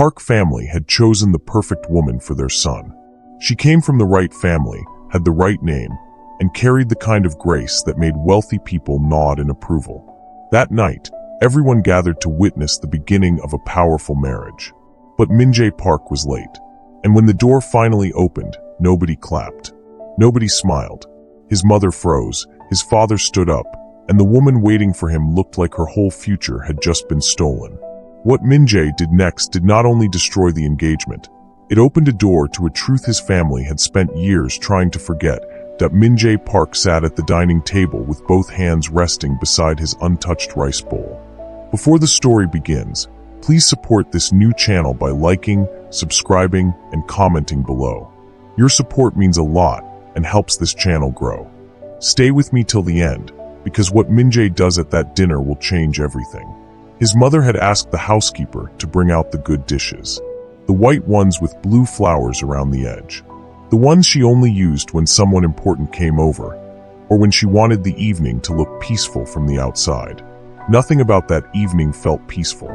Park family had chosen the perfect woman for their son. She came from the right family, had the right name, and carried the kind of grace that made wealthy people nod in approval. That night, everyone gathered to witness the beginning of a powerful marriage. But Min-jae Park was late, and when the door finally opened, nobody clapped. Nobody smiled. His mother froze, his father stood up, and the woman waiting for him looked like her whole future had just been stolen. What Min-jae did next did not only destroy the engagement, it opened a door to a truth his family had spent years trying to forget, that Min-jae Park sat at the dining table with both hands resting beside his untouched rice bowl. Before the story begins, please support this new channel by liking, subscribing, and commenting below. Your support means a lot and helps this channel grow. Stay with me till the end, because what Min-jae does at that dinner will change everything. His mother had asked the housekeeper to bring out the good dishes. The white ones with blue flowers around the edge. The ones she only used when someone important came over, or when she wanted the evening to look peaceful from the outside. Nothing about that evening felt peaceful.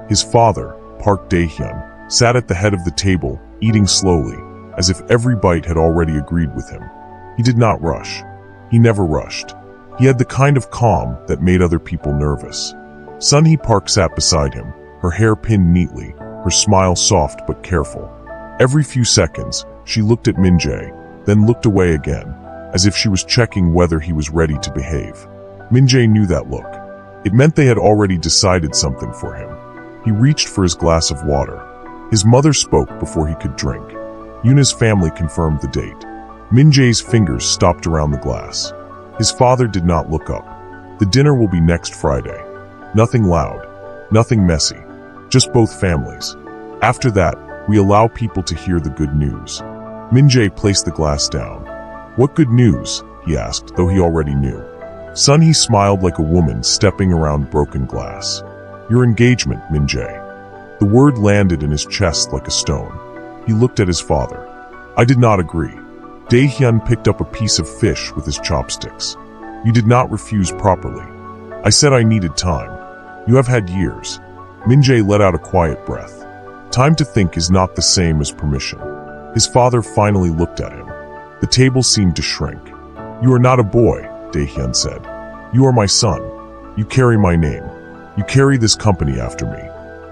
His father, Park Dae-hyun, sat at the head of the table, eating slowly, as if every bite had already agreed with him. He did not rush. He never rushed. He had the kind of calm that made other people nervous. Sun-hee Park sat beside him, her hair pinned neatly, her smile soft but careful. Every few seconds, she looked at Min-jae, then looked away again, as if she was checking whether he was ready to behave. Min-jae knew that look. It meant they had already decided something for him. He reached for his glass of water. His mother spoke before he could drink. Yuna's family confirmed the date. Min-jae's fingers stopped around the glass. His father did not look up. The dinner will be next Friday. Nothing loud, nothing messy, just both families. After that, we allow people to hear the good news. Min-jae placed the glass down. What good news? He asked, though he already knew. Sun-hee smiled like a woman stepping around broken glass. Your engagement, Min-jae. The word landed in his chest like a stone. He looked at his father. I did not agree. Dae-hyun picked up a piece of fish with his chopsticks. You did not refuse properly. I said I needed time. You have had years. Min-jae let out a quiet breath. Time to think is not the same as permission. His father finally looked at him. The table seemed to shrink. You are not a boy, Dae-hyun said. You are my son. You carry my name. You carry this company after me.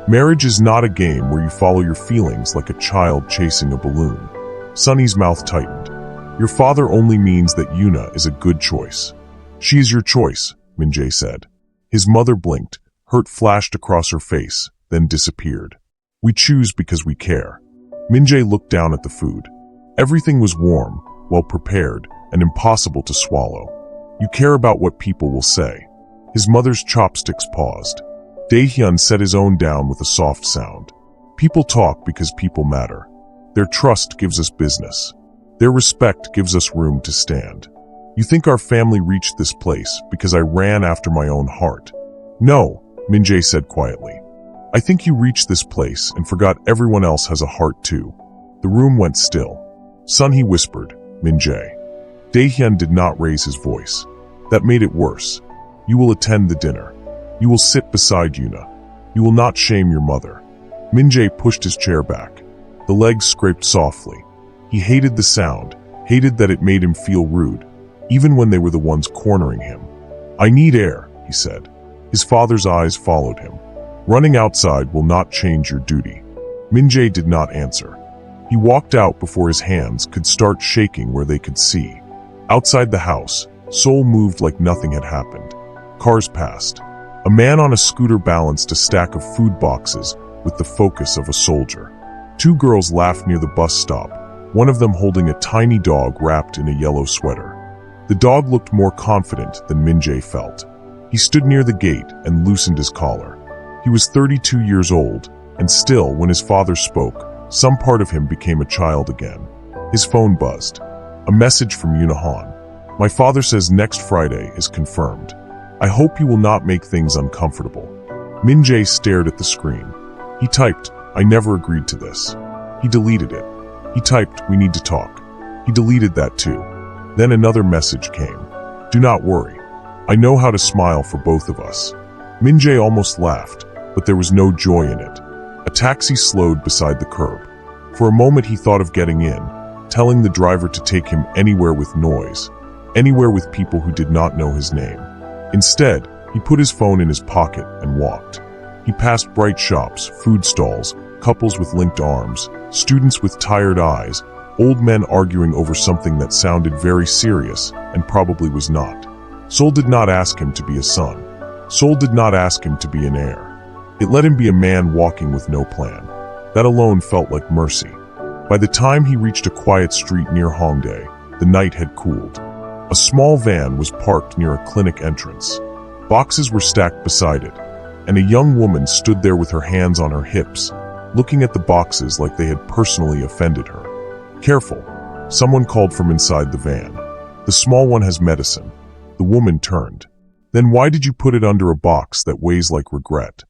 Marriage is not a game where you follow your feelings like a child chasing a balloon. Sunny's mouth tightened. Your father only means that Yuna is a good choice. She is your choice, Min-jae said. His mother blinked. Hurt flashed across her face, then disappeared. We choose because we care. Min-jae looked down at the food. Everything was warm, well prepared, and impossible to swallow. You care about what people will say. His mother's chopsticks paused. Dae-hyun set his own down with a soft sound. People talk because people matter. Their trust gives us business. Their respect gives us room to stand. You think our family reached this place because I ran after my own heart? No, Min-jae said quietly. I think you reached this place and forgot everyone else has a heart too. The room went still. Sun-hee whispered, Min-jae. Dae-hyun did not raise his voice. That made it worse. You will attend the dinner. You will sit beside Yuna. You will not shame your mother. Min-jae pushed his chair back. The legs scraped softly. He hated the sound, hated that it made him feel rude, even when they were the ones cornering him. I need air, he said. His father's eyes followed him. Running outside will not change your duty. Min-jae did not answer. He walked out before his hands could start shaking where they could see. Outside the house, Seoul moved like nothing had happened. Cars passed. A man on a scooter balanced a stack of food boxes with the focus of a soldier. Two girls laughed near the bus stop, one of them holding a tiny dog wrapped in a yellow sweater. The dog looked more confident than Min-jae felt. He stood near the gate and loosened his collar. He was 32 years old, and still, when his father spoke, some part of him became a child again. His phone buzzed. A message from Yunahan. My father says next Friday is confirmed. I hope you will not make things uncomfortable. Min-jae stared at the screen. He typed, I never agreed to this. He deleted it. He typed, we need to talk. He deleted that too. Then another message came. Do not worry. I know how to smile for both of us. Min-jae almost laughed, but there was no joy in it. A taxi slowed beside the curb. For a moment he thought of getting in, telling the driver to take him anywhere with noise, anywhere with people who did not know his name. Instead, he put his phone in his pocket and walked. He passed bright shops, food stalls, couples with linked arms, students with tired eyes, old men arguing over something that sounded very serious and probably was not. Soul did not ask him to be a son. Soul did not ask him to be an heir. It let him be a man walking with no plan. That alone felt like mercy. By the time he reached a quiet street near Hongdae, the night had cooled. A small van was parked near a clinic entrance. Boxes were stacked beside it, and a young woman stood there with her hands on her hips, looking at the boxes like they had personally offended her. "Careful," someone called from inside the van. "The small one has medicine." The woman turned. "Then why did you put it under a box that weighs like regret?"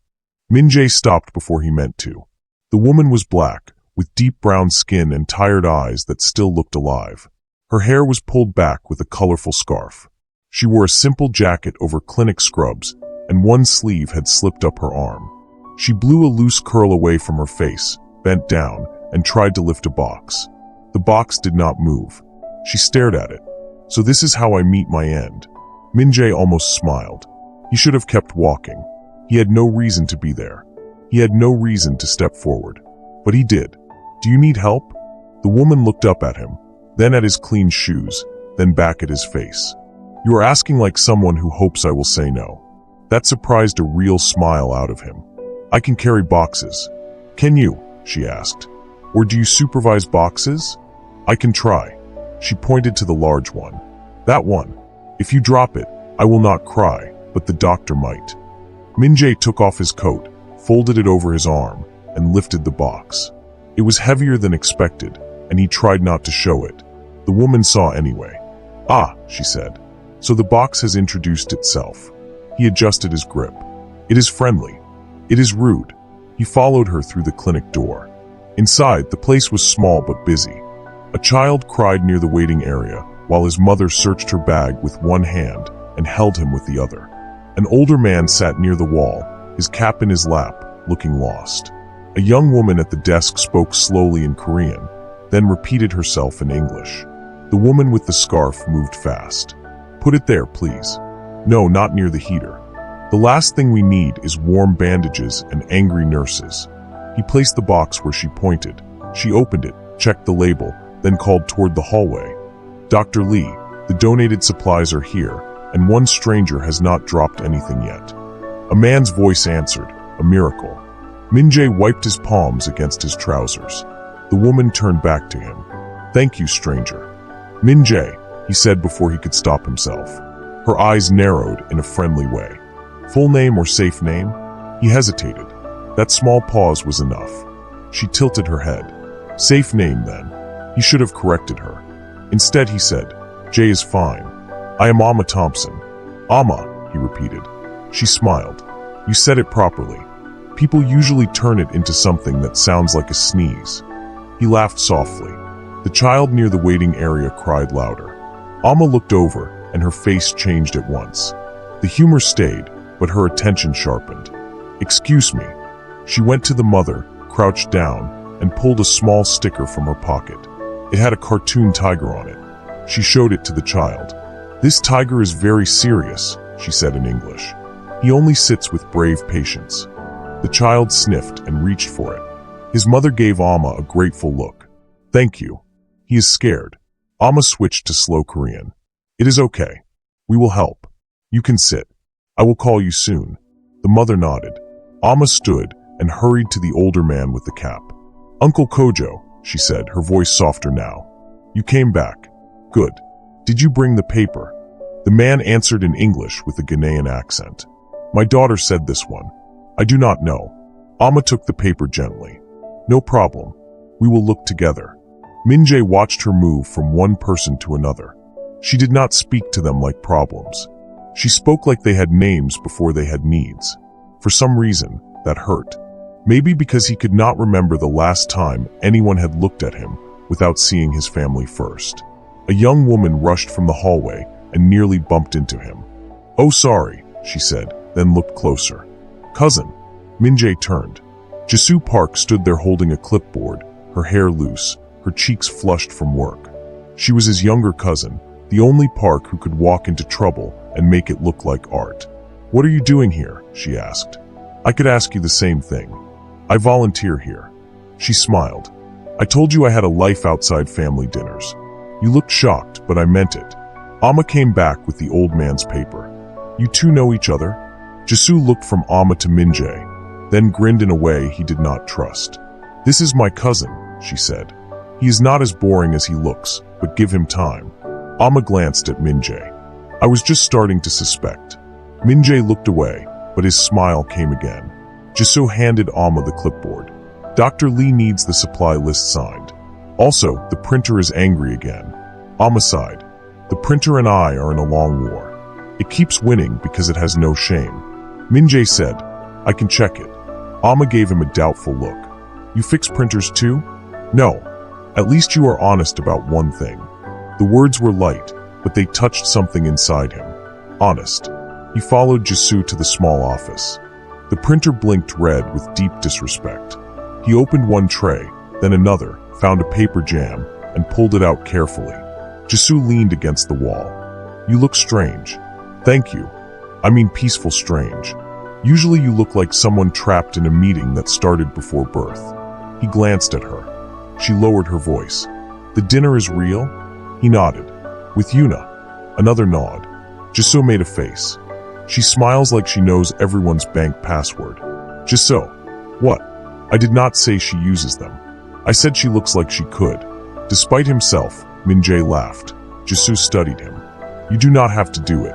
Min-jae stopped before he meant to. The woman was black, with deep brown skin and tired eyes that still looked alive. Her hair was pulled back with a colorful scarf. She wore a simple jacket over clinic scrubs, and one sleeve had slipped up her arm. She blew a loose curl away from her face, bent down, and tried to lift a box. The box did not move. She stared at it. "So this is how I meet my end." Min-jae almost smiled. He should have kept walking. He had no reason to be there. He had no reason to step forward. But he did. "Do you need help?" The woman looked up at him, then at his clean shoes, then back at his face. "You are asking like someone who hopes I will say no." That surprised a real smile out of him. "I can carry boxes." "Can you?" she asked. "Or do you supervise boxes?" "I can try." She pointed to the large one. "That one. If you drop it, I will not cry, but the doctor might." Min-jae took off his coat, folded it over his arm, and lifted the box. It was heavier than expected, and he tried not to show it. The woman saw anyway. "Ah," she said. "So the box has introduced itself." He adjusted his grip. "It is friendly. It is rude." He followed her through the clinic door. Inside, the place was small but busy. A child cried near the waiting area, while his mother searched her bag with one hand and held him with the other. An older man sat near the wall, his cap in his lap, looking lost. A young woman at the desk spoke slowly in Korean, then repeated herself in English. The woman with the scarf moved fast. "Put it there, please." "No, not near the heater. The last thing we need is warm bandages and angry nurses." He placed the box where she pointed. She opened it, checked the label, then called toward the hallway. "Dr. Lee, the donated supplies are here, and one stranger has not dropped anything yet." A man's voice answered, "A miracle." Min-jae wiped his palms against his trousers. The woman turned back to him. "Thank you, stranger." "Min-jae," he said before he could stop himself. Her eyes narrowed in a friendly way. "Full name or safe name?" He hesitated. That small pause was enough. She tilted her head. "Safe name, then." He should have corrected her. Instead, he said, "Jay is fine. I am Amma Thompson." "Amma," he repeated. She smiled. "You said it properly. People usually turn it into something that sounds like a sneeze." He laughed softly. The child near the waiting area cried louder. Amma looked over, and her face changed at once. The humor stayed, but her attention sharpened. "Excuse me." She went to the mother, crouched down, and pulled a small sticker from her pocket. It had a cartoon tiger on it. She showed it to the child. "This tiger is very serious," she said in English. "He only sits with brave patients." The child sniffed and reached for it. His mother gave Amma a grateful look. "Thank you." "He is scared." Amma switched to slow Korean. "It is okay. We will help. You can sit. I will call you soon." The mother nodded. Amma stood and hurried to the older man with the cap. "Uncle Kojo," she said, her voice softer now. "You came back. Good. Did you bring the paper?" The man answered in English with a Ghanaian accent. "My daughter said this one." "I do not know." Amma took the paper gently. "No problem. We will look together." Min-jae watched her move from one person to another. She did not speak to them like problems. She spoke like they had names before they had needs. For some reason, that hurt. Maybe because he could not remember the last time anyone had looked at him without seeing his family first. A young woman rushed from the hallway and nearly bumped into him. "Oh, sorry," she said, then looked closer. "Cousin." Min-jae turned. Jisoo Park stood there holding a clipboard, her hair loose, her cheeks flushed from work. She was his younger cousin, the only Park who could walk into trouble and make it look like art. "What are you doing here?" she asked. "I could ask you the same thing. I volunteer here." She smiled. "I told you I had a life outside family dinners." You looked shocked, but I meant it. Amma came back with the old man's paper. "You two know each other?" Jisoo looked from Amma to Min-jae, then grinned in a way he did not trust. "This is my cousin," she said. "He is not as boring as he looks, but give him time." Amma glanced at Min-jae. "I was just starting to suspect." Min-jae looked away, but his smile came again. Jisoo handed Amma the clipboard. "Dr. Lee needs the supply list signed. Also, the printer is angry again." Amma sighed. "The printer and I are in a long war. It keeps winning because it has no shame." Min-jae said, "I can check it." Amma gave him a doubtful look. "You fix printers too?" "No. At least you are honest about one thing." The words were light, but they touched something inside him. Honest. He followed Jisoo to the small office. The printer blinked red with deep disrespect. He opened one tray, then another, found a paper jam, and pulled it out carefully. Jisoo leaned against the wall. "You look strange." "Thank you. I mean peaceful strange. Usually you look like someone trapped in a meeting that started before birth." He glanced at her. She lowered her voice. "The dinner is real?" He nodded. "With Yuna?" Another nod. Jisoo made a face. "She smiles like she knows everyone's bank password." "Jisoo. What?" "I did not say she uses them. I said she looks like she could." Despite himself, Min-jae laughed. Jisoo studied him. "You do not have to do it.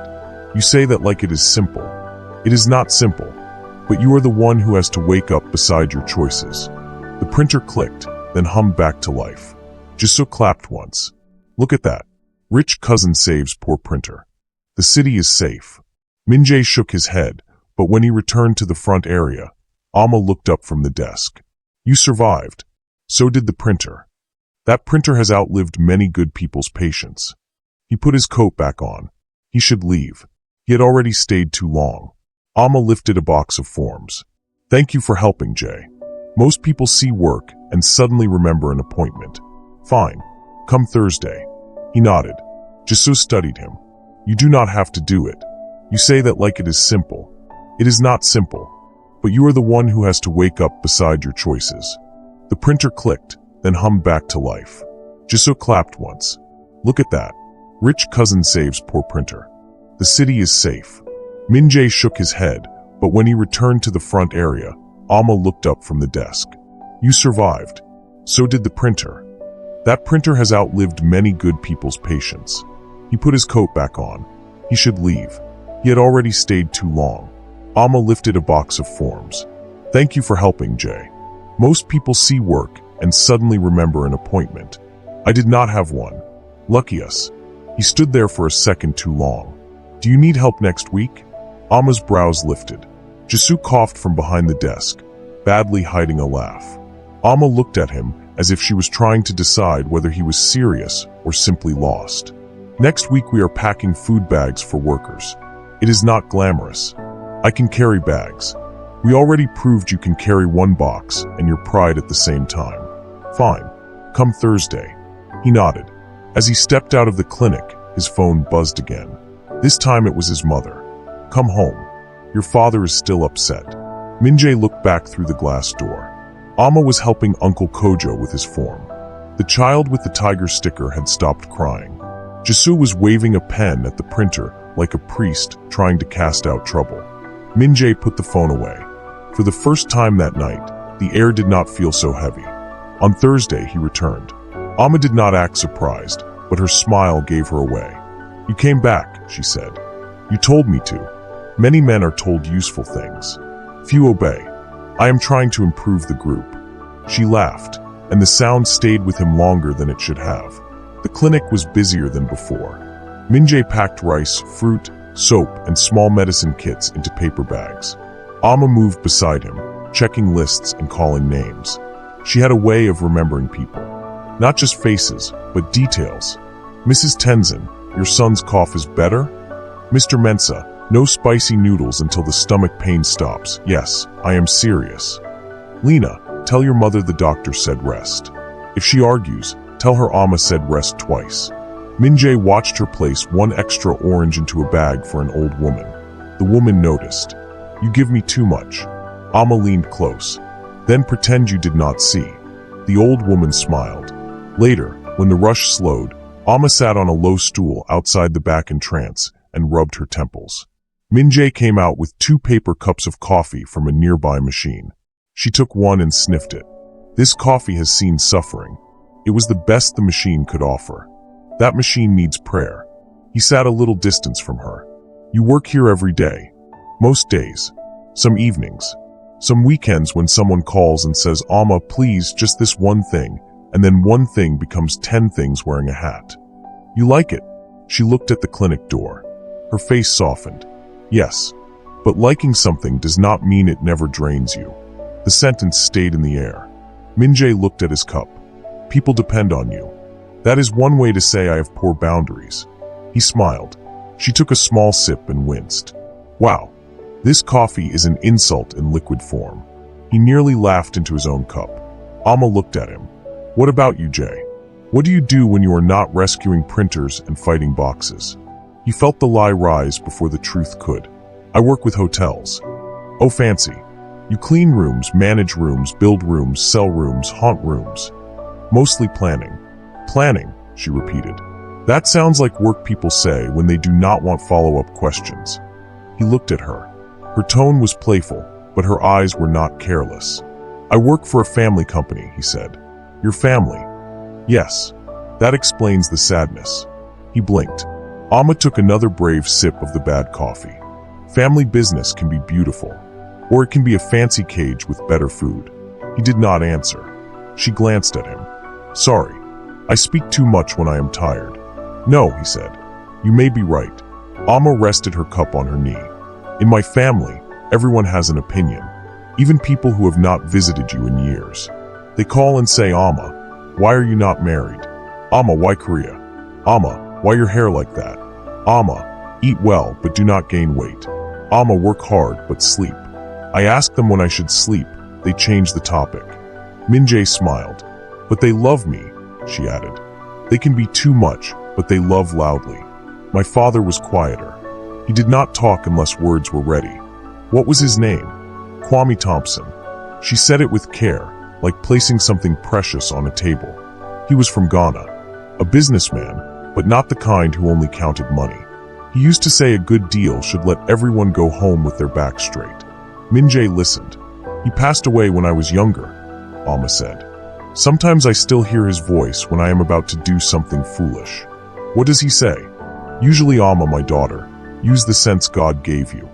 You say that like it is simple. It is not simple, but you are the one who has to wake up beside your choices." The printer clicked, then hummed back to life. Jisoo clapped once. "Look at that. Rich cousin saves poor printer. The city is safe." Min-jae shook his head, but when he returned to the front area, Amma looked up from the desk. "You survived. So did the printer. That printer has outlived many good people's patience." He put his coat back on. He should leave. He had already stayed too long. Amma lifted a box of forms. "Thank you for helping, Jay. Most people see work and suddenly remember an appointment." "Fine. Come Thursday." He nodded. Jisoo studied him. "You do not have to do it. You say that like it is simple. It is not simple, but you are the one who has to wake up beside your choices." The printer clicked, then hummed back to life. Jisoo clapped once. "Look at that. Rich cousin saves poor printer. The city is safe." Min-jae shook his head, but when he returned to the front area, Amma looked up from the desk. "You survived. So did the printer. That printer has outlived many good people's patience." He put his coat back on. He should leave. He had already stayed too long. Amma lifted a box of forms. "Thank you for helping, Jay. Most people see work and suddenly remember an appointment. I did not have one. Lucky us." He stood there for a second too long. "Do you need help next week?" Amma's brows lifted. Jisoo coughed from behind the desk, badly hiding a laugh. Amma looked at him as if she was trying to decide whether he was serious or simply lost. "Next week we are packing food bags for workers. It is not glamorous. I can carry bags. We already proved you can carry one box and your pride at the same time." "Fine. Come Thursday." He nodded. As he stepped out of the clinic, his phone buzzed again. This time it was his mother. "Come home. Your father is still upset." Min-jae looked back through the glass door. Amma was helping Uncle Kojo with his form. The child with the tiger sticker had stopped crying. Jisoo was waving a pen at the printer like a priest trying to cast out trouble. Min-jae put the phone away. For the first time that night, the air did not feel so heavy. On Thursday, he returned. Amma did not act surprised, but her smile gave her away. "You came back," she said. "You told me to. Many men are told useful things. Few obey. I am trying to improve the group." She laughed, and the sound stayed with him longer than it should have. The clinic was busier than before. Min-jae packed rice, fruit, soap, and small medicine kits into paper bags. Amma moved beside him, checking lists and calling names. She had a way of remembering people. Not just faces, but details. "Mrs. Tenzin, your son's cough is better?" "Mr. Mensa, no spicy noodles until the stomach pain stops. Yes, I am serious." Lena, tell your mother the doctor said rest. If she argues, tell her Amma said rest twice. Min-jae watched her place one extra orange into a bag for an old woman. The woman noticed. You give me too much. Amma leaned close. Then pretend you did not see. The old woman smiled. Later, when the rush slowed, Amma sat on a low stool outside the back in trance and rubbed her temples. Min-jae came out with 2 paper cups of coffee from a nearby machine. She took one and sniffed it. This coffee has seen suffering. It was the best the machine could offer. That machine needs prayer. He sat a little distance from her. You work here every day. Most days. Some evenings. Some weekends when someone calls and says, Amma, please, just this one thing, and then one thing becomes 10 things wearing a hat. You like it? She looked at the clinic door. Her face softened. Yes, but liking something does not mean it never drains you. The sentence stayed in the air. Min-jae looked at his cup. People depend on you. That is one way to say I have poor boundaries. He smiled. She took a small sip and winced. Wow, this coffee is an insult in liquid form. He nearly laughed into his own cup. Amma looked at him. What about you, Jay? What do you do when you are not rescuing printers and fighting boxes? He felt the lie rise before the truth could. I work with hotels. Oh, fancy. You clean rooms, manage rooms, build rooms, sell rooms, haunt rooms. Mostly planning. Planning, she repeated. That sounds like work people say when they do not want follow-up questions. He looked at her. Her tone was playful, but her eyes were not careless. I work for a family company, he said. Your family? Yes. That explains the sadness. He blinked. Amma took another brave sip of the bad coffee. Family business can be beautiful, or it can be a fancy cage with better food. He did not answer. She glanced at him. Sorry, I speak too much when I am tired. No, he said. You may be right. Amma rested her cup on her knee. In my family, everyone has an opinion, even people who have not visited you in years. They call and say, Amma, why are you not married? Amma, why Korea? Amma, why your hair like that? Amma, eat well but do not gain weight. Amma, work hard but sleep. I asked them when I should sleep. They changed the topic. Min-jae smiled. But they love me, she added. They can be too much, but they love loudly. My father was quieter. He did not talk unless words were ready. What was his name? Kwame Thompson. She said it with care, like placing something precious on a table. He was from Ghana. A businessman, but not the kind who only counted money. He used to say a good deal should let everyone go home with their back straight. Min-jae listened. He passed away when I was younger, Amma said. Sometimes I still hear his voice when I am about to do something foolish. What does he say? Usually, Amma, my daughter, use the sense God gave you.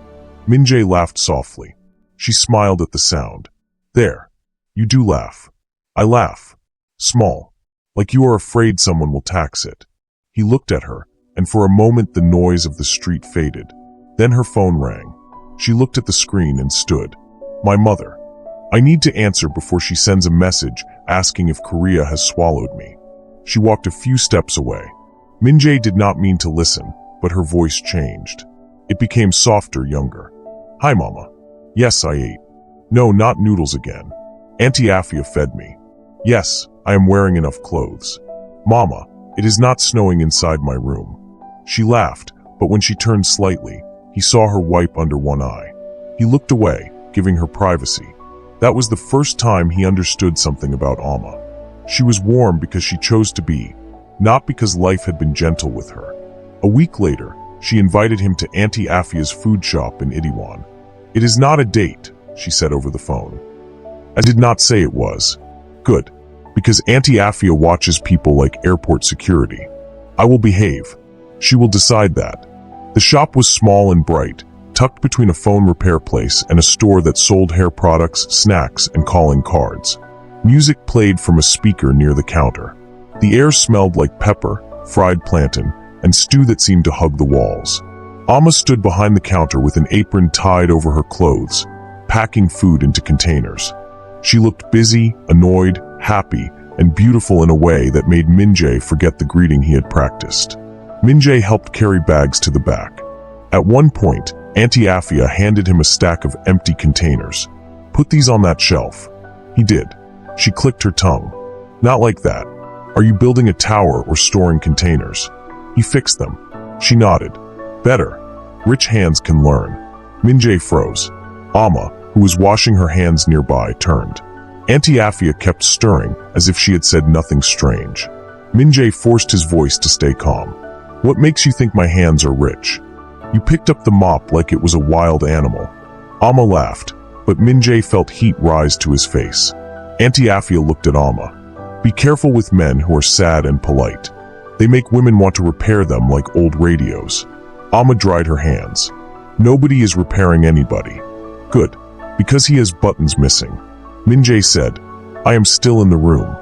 Min-jae laughed softly. She smiled at the sound. There. You do laugh. I laugh. Small. Like you are afraid someone will tax it. He looked at her, and for a moment the noise of the street faded. Then her phone rang. She looked at the screen and stood. My mother. I need to answer before she sends a message asking if Korea has swallowed me. She walked a few steps away. Min-jae did not mean to listen, but her voice changed. It became softer, younger. Hi, Mama. Yes, I ate. No, not noodles again. Auntie Afia fed me. Yes, I am wearing enough clothes. Mama, it is not snowing inside my room. She laughed, but when she turned slightly, he saw her wipe under one eye. He looked away, giving her privacy. That was the first time he understood something about Amma. She was warm because she chose to be, not because life had been gentle with her. A week later, she invited him to Auntie Afia's food shop in Itaewon. It is not a date, she said over the phone. I did not say it was. Good, because Auntie Afia watches people like airport security. I will behave. She will decide that. The shop was small and bright, tucked between a phone repair place and a store that sold hair products, snacks, and calling cards. Music played from a speaker near the counter. The air smelled like pepper, fried plantain, and stew that seemed to hug the walls. Amma stood behind the counter with an apron tied over her clothes, packing food into containers. She looked busy, annoyed, happy, and beautiful in a way that made Min-jae forget the greeting he had practiced. Min-jae helped carry bags to the back. At one point, Auntie Afia handed him a stack of empty containers. Put these on that shelf. He did. She clicked her tongue. Not like that. Are you building a tower or storing containers? He fixed them. She nodded. Better. Rich hands can learn. Min-jae froze. Amma, who was washing her hands nearby, turned. Auntie Afia kept stirring as if she had said nothing strange. Min-jae forced his voice to stay calm. What makes you think my hands are rich? You picked up the mop like it was a wild animal. Amma laughed, but Min-jae felt heat rise to his face. Auntie Afia looked at Amma. Be careful with men who are sad and polite. They make women want to repair them like old radios. Amma dried her hands. Nobody is repairing anybody. Good, because he has buttons missing. Min-jae said, I am still in the room.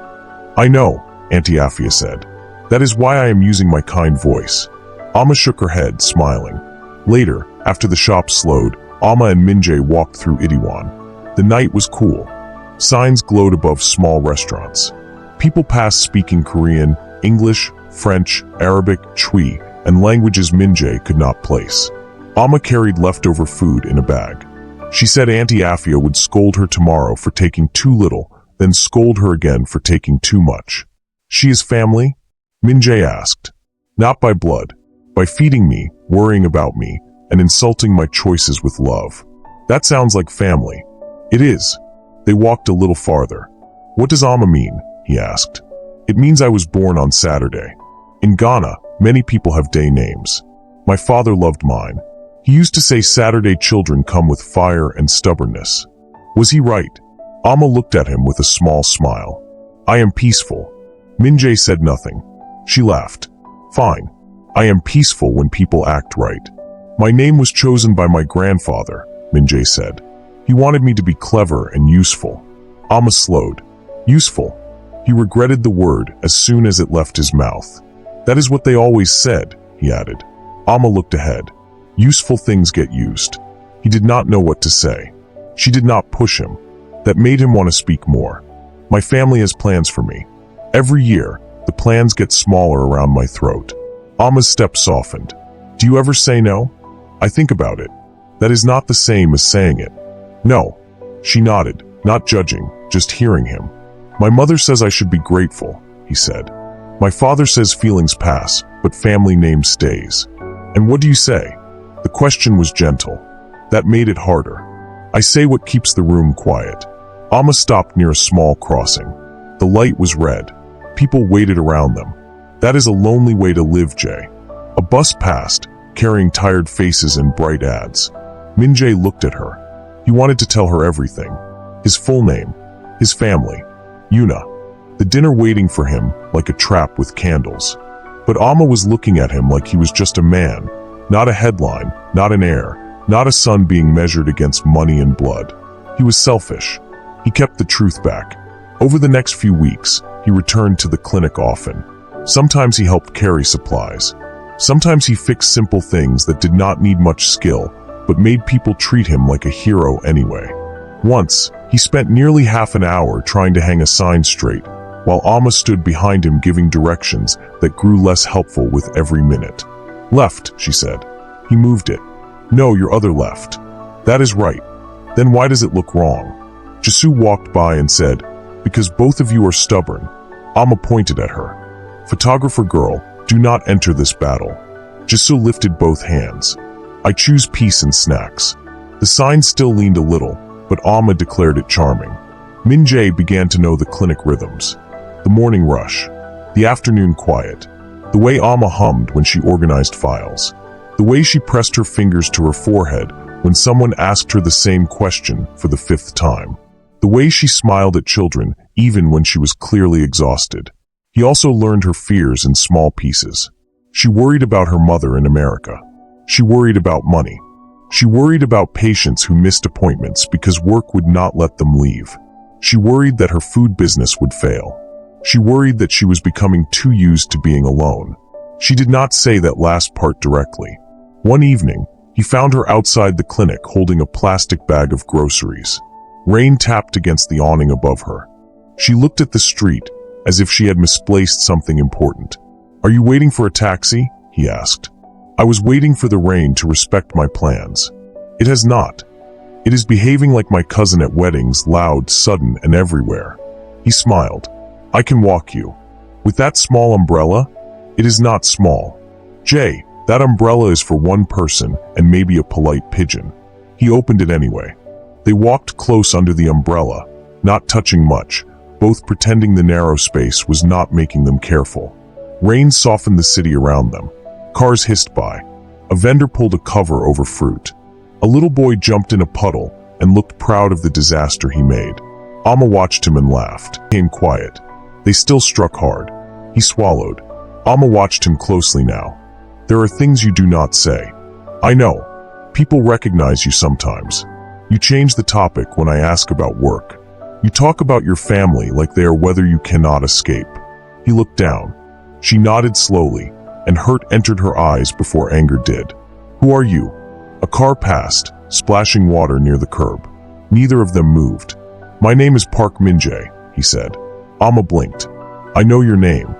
I know, Auntie Afia said. That is why I am using my kind voice. Amma shook her head, smiling. Later, after the shop slowed, Amma and Min-jae walked through Itaewon. The night was cool. Signs glowed above small restaurants. People passed speaking Korean, English, French, Arabic, Chui, and languages Min-jae could not place. Amma carried leftover food in a bag. She said Auntie Afia would scold her tomorrow for taking too little, then scold her again for taking too much. She is family? Min-jae asked. Not by blood. By feeding me, worrying about me, and insulting my choices with love. That sounds like family. It is. They walked a little farther. What does Amma mean? He asked. It means I was born on Saturday. In Ghana, many people have day names. My father loved mine. He used to say Saturday children come with fire and stubbornness. Was he right? Amma looked at him with a small smile. I am peaceful. Min-jae said nothing. She laughed. Fine. I am peaceful when people act right. My name was chosen by my grandfather, Min-jae said. He wanted me to be clever and useful. Amma slowed. Useful. He regretted the word as soon as it left his mouth. That is what they always said, he added. Amma looked ahead. Useful things get used. He did not know what to say. She did not push him. That made him want to speak more. My family has plans for me. Every year, the plans get smaller around my throat. Amma's step softened. Do you ever say no? I think about it. That is not the same as saying it. No. She nodded, not judging, just hearing him. My mother says I should be grateful, he said. My father says feelings pass, but family name stays. And what do you say? The question was gentle. That made it harder. I say what keeps the room quiet. Amma stopped near a small crossing. The light was red. People waited around them. That is a lonely way to live, Jay. A bus passed, carrying tired faces and bright ads. Min-jae looked at her. He wanted to tell her everything. His full name. His family. Yuna. The dinner waiting for him like a trap with candles. But Amma was looking at him like he was just a man, not a headline, not an heir, not a son being measured against money and blood. He was selfish. He kept the truth back. Over the next few weeks, he returned to the clinic often. Sometimes he helped carry supplies. Sometimes he fixed simple things that did not need much skill, but made people treat him like a hero anyway. Once, he spent nearly half an hour trying to hang a sign straight, while Amma stood behind him giving directions that grew less helpful with every minute. Left, she said. He moved it. No, your other left. That is right. Then why does it look wrong? Jisoo walked by and said, because both of you are stubborn. Amma pointed at her. Photographer girl, do not enter this battle. Jisoo lifted both hands. I choose peace and snacks. The sign still leaned a little, but Amma declared it charming. Min-jae began to know the clinic rhythms. The morning rush. The afternoon quiet. The way Amma hummed when she organized files. The way she pressed her fingers to her forehead when someone asked her the same question for the 5th time. The way she smiled at children even when she was clearly exhausted. He also learned her fears in small pieces. She worried about her mother in America. She worried about money. She worried about patients who missed appointments because work would not let them leave. She worried that her food business would fail. She worried that she was becoming too used to being alone. She did not say that last part directly. One evening, he found her outside the clinic holding a plastic bag of groceries. Rain tapped against the awning above her. She looked at the street as if she had misplaced something important. Are you waiting for a taxi? He asked. I was waiting for the rain to respect my plans. It has not. It is behaving like my cousin at weddings, loud, sudden, and everywhere. He smiled. I can walk you. With that small umbrella? It is not small. Jay, that umbrella is for one person and maybe a polite pigeon. He opened it anyway. They walked close under the umbrella, not touching much, both pretending the narrow space was not making them careful. Rain softened the city around them. Cars hissed by. A vendor pulled a cover over fruit. A little boy jumped in a puddle and looked proud of the disaster he made. Amma watched him and laughed. He became quiet. They still struck hard. He swallowed. Amma watched him closely now. There are things you do not say. I know. People recognize you sometimes. You change the topic when I ask about work. You talk about your family like they are whether you cannot escape. He looked down. She nodded slowly, and hurt entered her eyes before anger did. Who are you? A car passed, splashing water near the curb. Neither of them moved. My name is Park Min-jae, he said. Amma blinked. I know your name.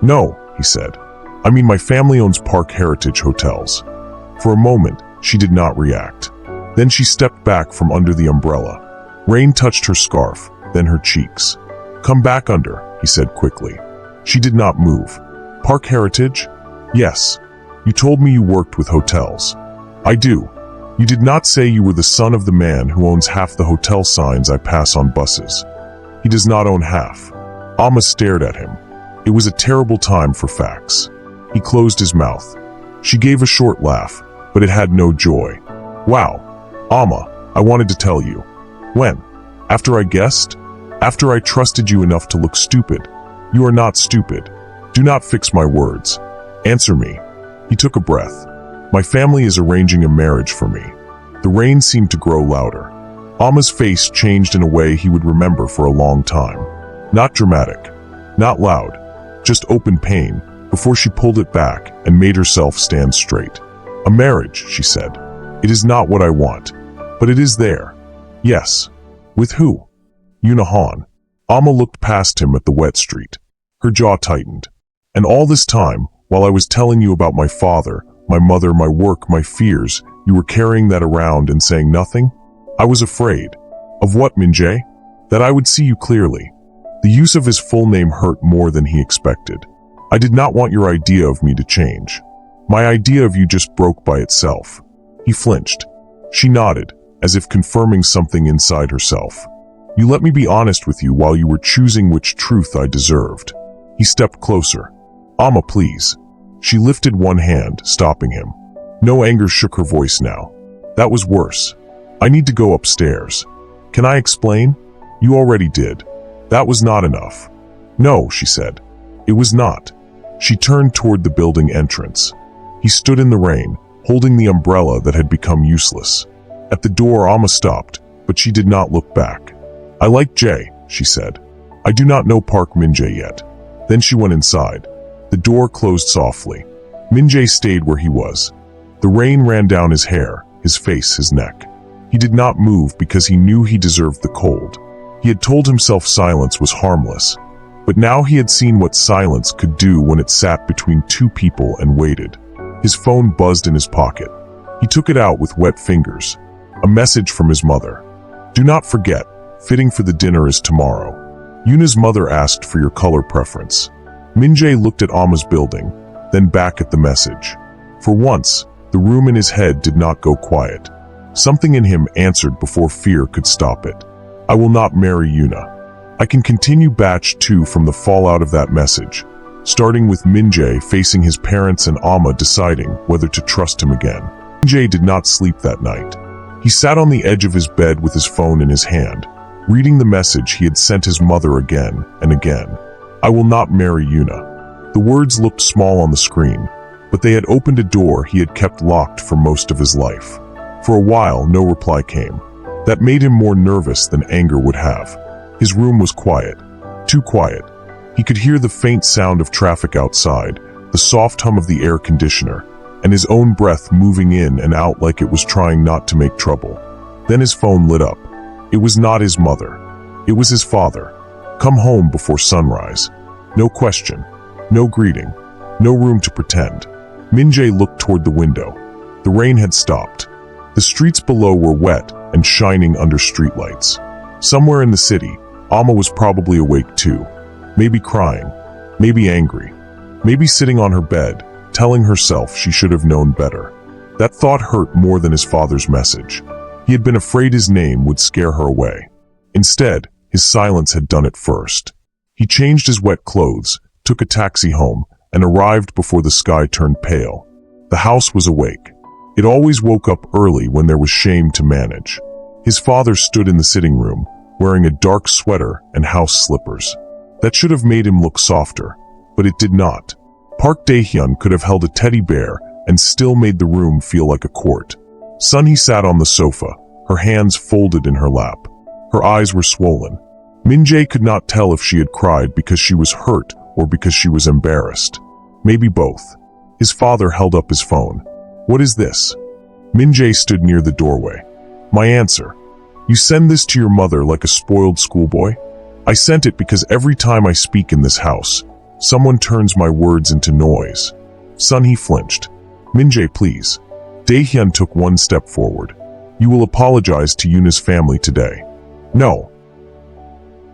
No, he said. I mean, my family owns Park Heritage Hotels. For a moment, she did not react. Then she stepped back from under the umbrella. Rain touched her scarf, then her cheeks. Come back under, he said quickly. She did not move. Park Heritage? Yes. You told me you worked with hotels. I do. You did not say you were the son of the man who owns half the hotel signs I pass on buses. He does not own half. Amma stared at him. It was a terrible time for facts. He closed his mouth. She gave a short laugh, but it had no joy. Wow. Amma, I wanted to tell you. When? After I guessed? After I trusted you enough to look stupid. You are not stupid. Do not fix my words. Answer me. He took a breath. My family is arranging a marriage for me. The rain seemed to grow louder. Amma's face changed in a way he would remember for a long time. Not dramatic. Not loud. Just open pain, before she pulled it back and made herself stand straight. A marriage, she said. It is not what I want. But it is there. Yes. With who? Yoona Han. Amma looked past him at the wet street. Her jaw tightened. And all this time, while I was telling you about my father, my mother, my work, my fears, you were carrying that around and saying nothing? I was afraid. Of what, Min-jae? That I would see you clearly. The use of his full name hurt more than he expected. I did not want your idea of me to change. My idea of you just broke by itself. He flinched. She nodded, as if confirming something inside herself. You let me be honest with you while you were choosing which truth I deserved. He stepped closer. Amma, please. She lifted one hand, stopping him. No anger shook her voice now. That was worse. I need to go upstairs. Can I explain? You already did. That was not enough. No, she said. It was not. She turned toward the building entrance. He stood in the rain, holding the umbrella that had become useless. At the door, Amma stopped, but she did not look back. I like Jay, she said. I do not know Park Min-jae yet. Then she went inside. The door closed softly. Min-jae stayed where he was. The rain ran down his hair, his face, his neck. He did not move because he knew he deserved the cold. He had told himself silence was harmless, but now he had seen what silence could do when it sat between two people and waited. His phone buzzed in his pocket. He took it out with wet fingers. A message from his mother. Do not forget, fitting for the dinner is tomorrow. Yuna's mother asked for your color preference. Min-jae looked at Amma's building, then back at the message. For once, the room in his head did not go quiet. Something in him answered before fear could stop it. I will not marry Yuna. I can continue batch 2 from the fallout of that message, starting with Min-jae facing his parents and Amma deciding whether to trust him again. Min-jae did not sleep that night. He sat on the edge of his bed with his phone in his hand, reading the message he had sent his mother again and again. I will not marry Yuna. The words looked small on the screen, but they had opened a door he had kept locked for most of his life. For a while, no reply came. That made him more nervous than anger would have. His room was quiet. Too quiet. He could hear the faint sound of traffic outside, the soft hum of the air conditioner, and his own breath moving in and out like it was trying not to make trouble. Then his phone lit up. It was not his mother. It was his father. Come home before sunrise. No question. No greeting. No room to pretend. Min-jae looked toward the window. The rain had stopped. The streets below were wet, and shining under streetlights. Somewhere in the city, Amma was probably awake too. Maybe crying, maybe angry, maybe sitting on her bed, telling herself she should have known better. That thought hurt more than his father's message. He had been afraid his name would scare her away. Instead, his silence had done it first. He changed his wet clothes, took a taxi home, and arrived before the sky turned pale. The house was awake. It always woke up early when there was shame to manage. His father stood in the sitting room, wearing a dark sweater and house slippers. That should have made him look softer, but it did not. Park Dae-hyun could have held a teddy bear and still made the room feel like a court. Sunhee sat on the sofa, her hands folded in her lap. Her eyes were swollen. Min-jae could not tell if she had cried because she was hurt or because she was embarrassed. Maybe both. His father held up his phone. "What is this?" Min-jae stood near the doorway. "My answer. You send this to your mother like a spoiled schoolboy? I sent it because every time I speak in this house, someone turns my words into noise." Sunhee flinched. "Min-jae, please." Dae-hyun took one step forward. "You will apologize to Yuna's family today." "No."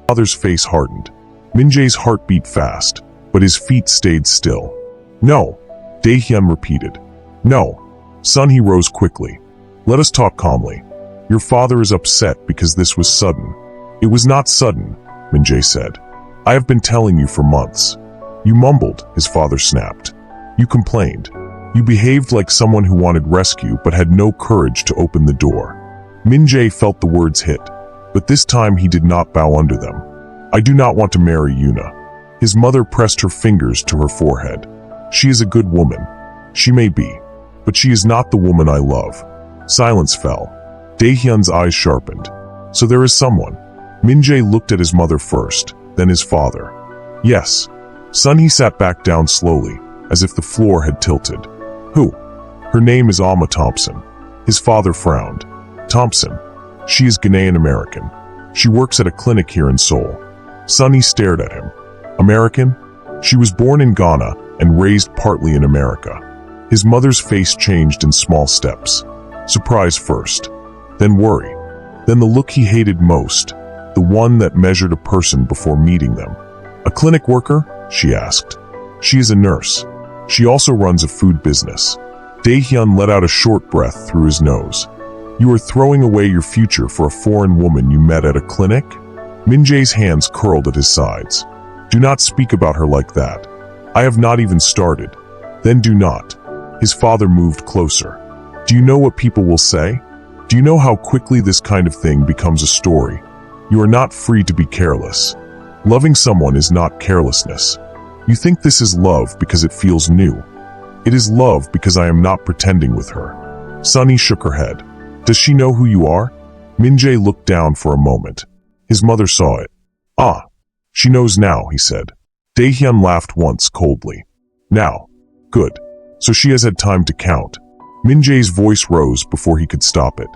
Father's face hardened. Min-jae's heart beat fast, but his feet stayed still. "No." Dae-hyun repeated. "No." Sunhee rose quickly. "Let us talk calmly. Your father is upset because this was sudden." "It was not sudden," Min-jae said. "I have been telling you for months." "You mumbled," his father snapped. "You complained. You behaved like someone who wanted rescue but had no courage to open the door." Min-jae felt the words hit, but this time he did not bow under them. "I do not want to marry Yuna." His mother pressed her fingers to her forehead. "She is a good woman. She may be. But she is not the woman I love." Silence fell. Dae-hyun's eyes sharpened. "So there is someone." Min-jae looked at his mother first, then his father. "Yes." Sunhee sat back down slowly, as if the floor had tilted. "Who?" "Her name is Amma Thompson." His father frowned. "Thompson. She is Ghanaian American. She works at a clinic here in Seoul." Sunhee stared at him. "American?" "She was born in Ghana and raised partly in America." His mother's face changed in small steps. Surprise first, then worry, then the look he hated most, the one that measured a person before meeting them. "A clinic worker?" she asked. "She is a nurse. She also runs a food business." Dae-hyun let out a short breath through his nose. "You are throwing away your future for a foreign woman you met at a clinic?" Min-jae's hands curled at his sides. "Do not speak about her like that. I have not even started." "Then do not." His father moved closer. "Do you know what people will say? Do you know how quickly this kind of thing becomes a story? You are not free to be careless. Loving someone is not carelessness. You think this is love because it feels new. It is love because I am not pretending with her." Sunhee shook her head. "Does she know who you are?" Min-jae looked down for a moment. His mother saw it. "Ah, she knows now," he said. Dae-hyun laughed once coldly. "Now. Good. So she has had time to count." Min-jae's voice rose before he could stop it.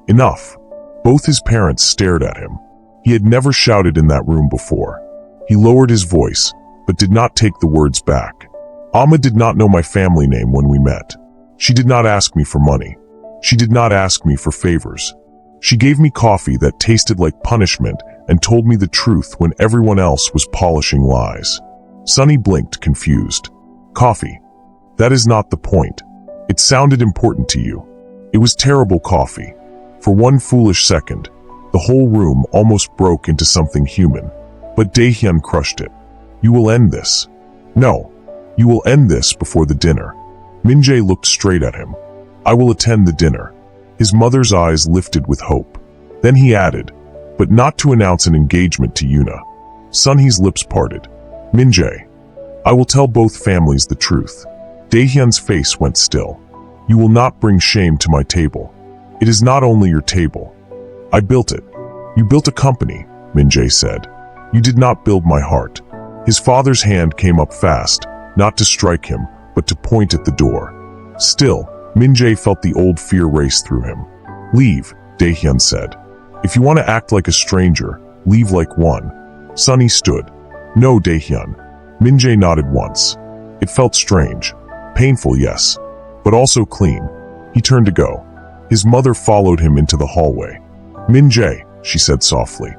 "Enough." Both his parents stared at him. He had never shouted in that room before. He lowered his voice, but did not take the words back. "Amma did not know my family name when we met. She did not ask me for money. She did not ask me for favors. She gave me coffee that tasted like punishment and told me the truth when everyone else was polishing lies." Sunhee blinked, confused. "Coffee. That is not the point. It sounded important to you. It was terrible coffee." For one foolish second, the whole room almost broke into something human. But Dae-hyun crushed it. "You will end this." "No. You will end this before the dinner." Min-jae looked straight at him. "I will attend the dinner." His mother's eyes lifted with hope. Then he added, "But not to announce an engagement to Yuna." Sunhee's lips parted. "Min-jae, I will tell both families the truth." Dae-hyun's face went still. "You will not bring shame to my table. It is not only your table. I built it." "You built a company," Min-jae said. "You did not build my heart." His father's hand came up fast, not to strike him, but to point at the door. Still, Min-jae felt the old fear race through him. "Leave," Dae-hyun said. "If you want to act like a stranger, leave like one." Sunhee stood. "No, Dae-hyun." Min-jae nodded once. It felt strange. Painful, yes, but also clean. He turned to go. His mother followed him into the hallway. Min-jae, she said softly.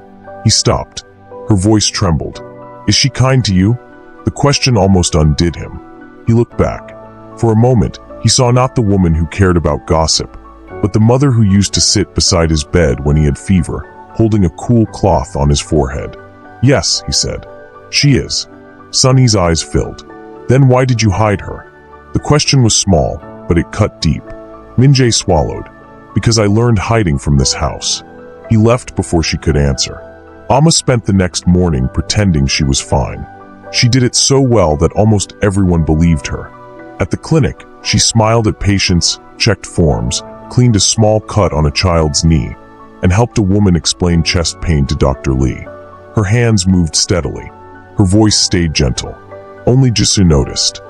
He stopped. Her voice trembled. Is she kind to you? The question almost undid him. He looked back. For a moment, he saw not the woman who cared about gossip, but the mother who used to sit beside his bed when he had fever, holding a cool cloth on his forehead. Yes, he said. She is. Sunny's eyes filled. Then why did you hide her? The question was small, but it cut deep. Min-jae swallowed. Because I learned hiding from this house. He left before she could answer. Amma spent the next morning pretending she was fine. She did it so well that almost everyone believed her. At the clinic, she smiled at patients, checked forms, cleaned a small cut on a child's knee, and helped a woman explain chest pain to Dr. Lee. Her hands moved steadily. Her voice stayed gentle. Only Jisoo noticed.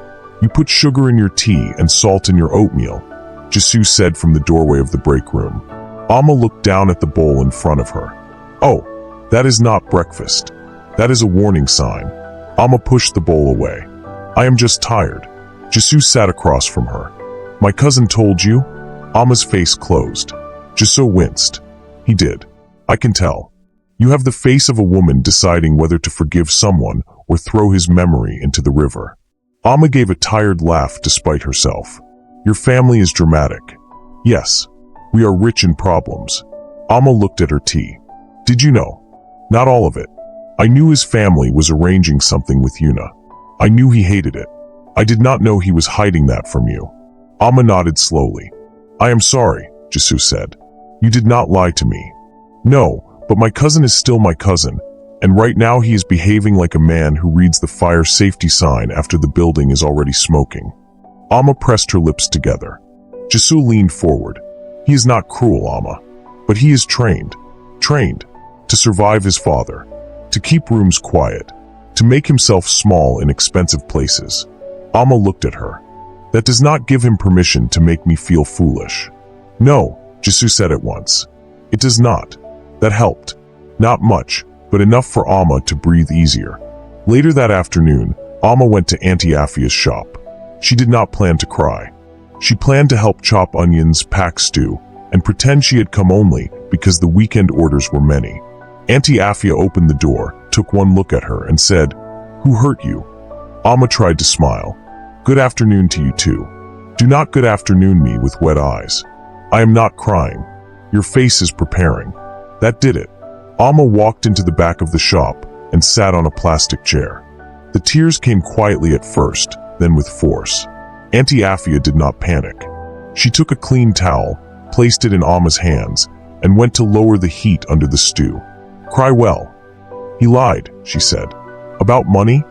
You put sugar in your tea and salt in your oatmeal, Jisoo said from the doorway of the break room. Amma looked down at the bowl in front of her. Oh, that is not breakfast. That is a warning sign. Amma pushed the bowl away. I am just tired. Jisoo sat across from her. My cousin told you? Amma's face closed. Jisoo winced. He did. I can tell. You have the face of a woman deciding whether to forgive someone or throw his memory into the river. Amma gave a tired laugh despite herself. Your family is dramatic. Yes, we are rich in problems. Amma looked at her tea. Did you know? Not all of it. I knew his family was arranging something with Yuna. I knew he hated it. I did not know he was hiding that from you. Amma nodded slowly. I am sorry, Jisoo said. You did not lie to me. No, but my cousin is still my cousin, and right now he is behaving like a man who reads the fire safety sign after the building is already smoking. Amma pressed her lips together. Jisoo leaned forward. He is not cruel, Amma, but he is trained to survive his father, to keep rooms quiet, to make himself small in expensive places. Amma looked at her. That does not give him permission to make me feel foolish. No, Jisoo said at once. It does not. That helped. Not much, but enough for Amma to breathe easier. Later that afternoon, Amma went to Auntie Afia's shop. She did not plan to cry. She planned to help chop onions, pack stew, and pretend she had come only because the weekend orders were many. Auntie Afia opened the door, took one look at her, and said, Who hurt you? Amma tried to smile. Good afternoon to you too. Do not good afternoon me with wet eyes. I am not crying. Your face is preparing. That did it. Amma walked into the back of the shop and sat on a plastic chair. The tears came quietly at first, then with force. Auntie Afia did not panic. She took a clean towel, placed it in Amma's hands, and went to lower the heat under the stew. Cry well. He lied, she said. About money?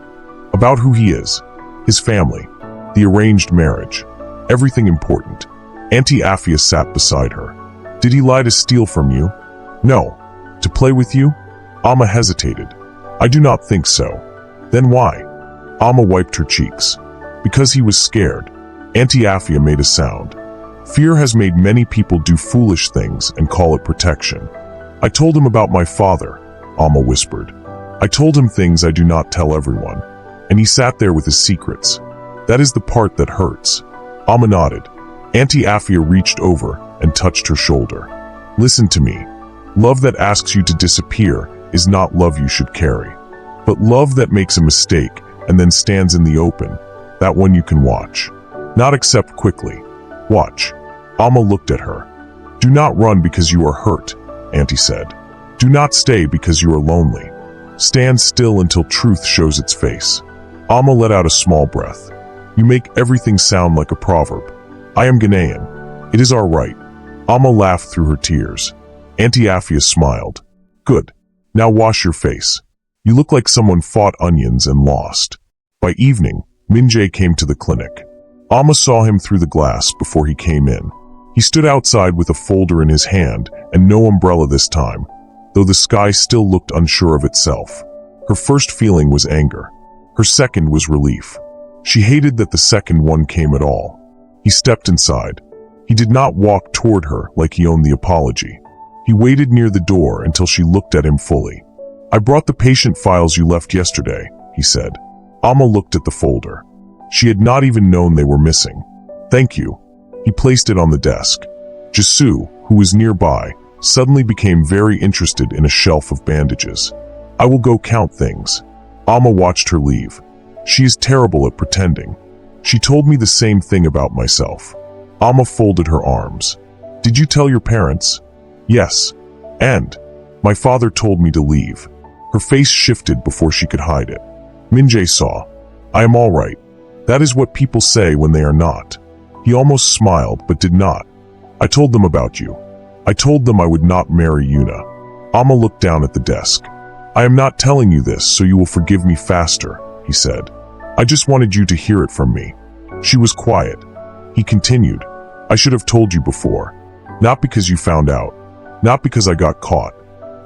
About who he is. His family. The arranged marriage. Everything important. Auntie Afia sat beside her. Did he lie to steal from you? No. To play with you? Amma hesitated. I do not think so. Then why? Amma wiped her cheeks. Because he was scared. Auntie Afia made a sound. Fear has made many people do foolish things and call it protection. I told him about my father, Amma whispered. I told him things I do not tell everyone. And he sat there with his secrets. That is the part that hurts. Amma nodded. Auntie Afia reached over and touched her shoulder. Listen to me. Love that asks you to disappear is not love you should carry. But love that makes a mistake and then stands in the open, that one you can watch. Not accept quickly. Watch. Amma looked at her. Do not run because you are hurt, Auntie said. Do not stay because you are lonely. Stand still until truth shows its face. Amma let out a small breath. You make everything sound like a proverb. I am Ghanaian. It is our right. Amma laughed through her tears. Auntie Afia smiled. Good. Now wash your face. You look like someone fought onions and lost. By evening, Min-jae came to the clinic. Amma saw him through the glass before he came in. He stood outside with a folder in his hand and no umbrella this time, though the sky still looked unsure of itself. Her first feeling was anger. Her second was relief. She hated that the second one came at all. He stepped inside. He did not walk toward her like he owned the apology. He waited near the door until she looked at him fully. I brought the patient files you left yesterday, he said. Amma looked at the folder. She had not even known they were missing. Thank you. He placed it on the desk. Jisoo, who was nearby, suddenly became very interested in a shelf of bandages. I will go count things. Amma watched her leave. She is terrible at pretending. She told me the same thing about myself. Amma folded her arms. Did you tell your parents? Yes. And my father told me to leave. Her face shifted before she could hide it. Min-jae saw. I am all right. That is what people say when they are not. He almost smiled, but did not. I told them about you. I told them I would not marry Yuna. Amma looked down at the desk. I am not telling you this so you will forgive me faster, he said. I just wanted you to hear it from me. She was quiet. He continued. I should have told you before. Not because you found out. Not because I got caught.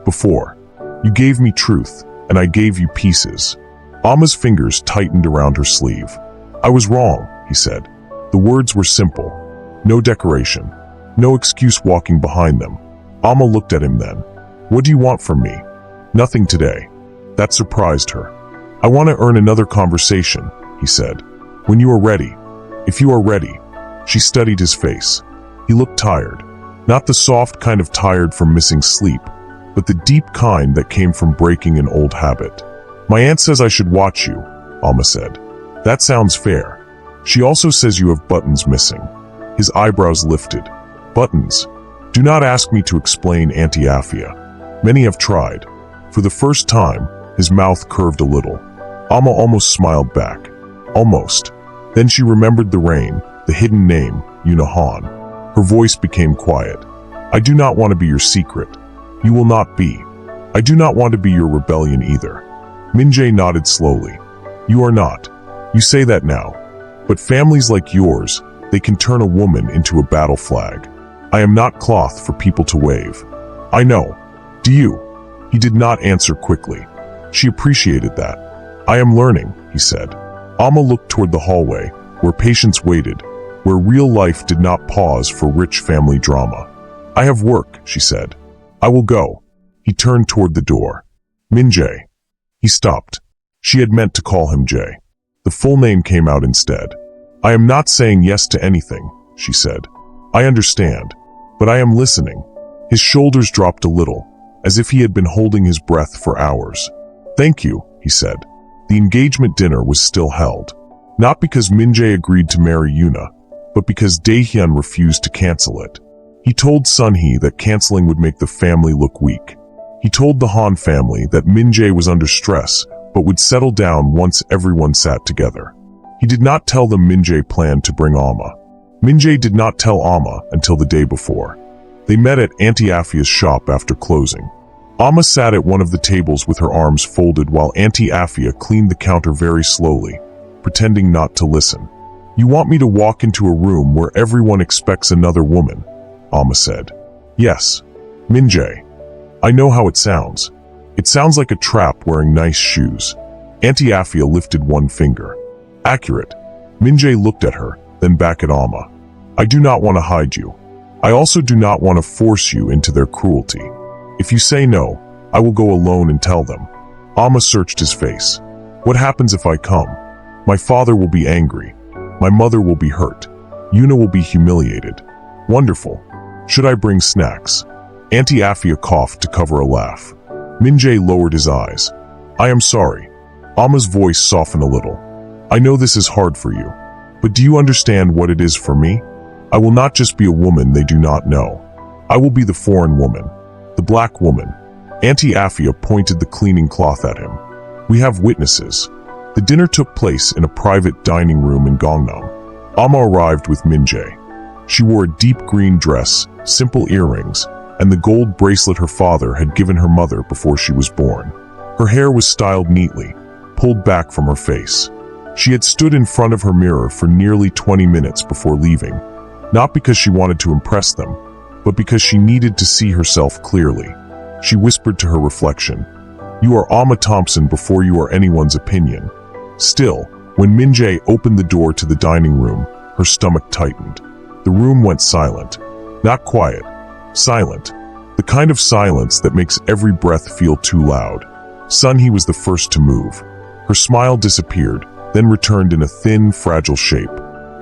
Before. You gave me truth, and I gave you pieces. Amma's fingers tightened around her sleeve. I was wrong, he said. The words were simple. No decoration. No excuse walking behind them. Amma looked at him then. What do you want from me? Nothing today. That surprised her. I want to earn another conversation, he said. When you are ready. If you are ready. She studied his face. He looked tired. Not the soft kind of tired from missing sleep, but the deep kind that came from breaking an old habit. My aunt says I should watch you, Amma said. That sounds fair. She also says you have buttons missing. His eyebrows lifted. Buttons. Do not ask me to explain, Auntie Afia. Many have tried. For the first time, his mouth curved a little. Amma almost smiled back. Almost. Then she remembered the rain, the hidden name, Yunahan. Her voice became quiet. I do not want to be your secret. You will not be. I do not want to be your rebellion either. Min-jae nodded slowly. You are not. You say that now. But families like yours, they can turn a woman into a battle flag. I am not cloth for people to wave. I know. Do you? He did not answer quickly. She appreciated that. I am learning, he said. Amma looked toward the hallway, where patience waited, where real life did not pause for rich family drama. I have work, she said. I will go. He turned toward the door. Min-jae. He stopped. She had meant to call him Jae. The full name came out instead. I am not saying yes to anything, she said. I understand, but I am listening. His shoulders dropped a little, as if he had been holding his breath for hours. Thank you, he said. The engagement dinner was still held. Not because Min-jae agreed to marry Yuna, but because Daehyun refused to cancel it. He told Sunhee that canceling would make the family look weak. He told the Han family that Min-jae was under stress, but would settle down once everyone sat together. He did not tell them Min-jae planned to bring Amma. Min-jae did not tell Amma until the day before. They met at Auntie Afia's shop after closing. Amma sat at one of the tables with her arms folded while Auntie Afia cleaned the counter very slowly, pretending not to listen. You want me to walk into a room where everyone expects another woman, Amma said. Yes. Min-jae. I know how it sounds. It sounds like a trap wearing nice shoes. Auntie Afia lifted one finger. Accurate. Min-jae looked at her, then back at Amma. I do not want to hide you. I also do not want to force you into their cruelty. If you say no, I will go alone and tell them. Amma searched his face. What happens if I come? My father will be angry. My mother will be hurt. Yuna will be humiliated. Wonderful. Should I bring snacks? Auntie Afia coughed to cover a laugh. Min-jae lowered his eyes. I am sorry. Amma's voice softened a little. I know this is hard for you. But do you understand what it is for me? I will not just be a woman they do not know. I will be the foreign woman. The black woman. Auntie Afia pointed the cleaning cloth at him. We have witnesses. The dinner took place in a private dining room in Gangnam. Amma arrived with Min-jae. She wore a deep green dress, simple earrings, and the gold bracelet her father had given her mother before she was born. Her hair was styled neatly, pulled back from her face. She had stood in front of her mirror for nearly 20 minutes before leaving, not because she wanted to impress them, but because she needed to see herself clearly. She whispered to her reflection, You are Amma Thompson before you are anyone's opinion. Still, when Min-jae opened the door to the dining room, her stomach tightened. The room went silent. Not quiet. Silent. The kind of silence that makes every breath feel too loud. Sunhee was the first to move. Her smile disappeared, then returned in a thin, fragile shape.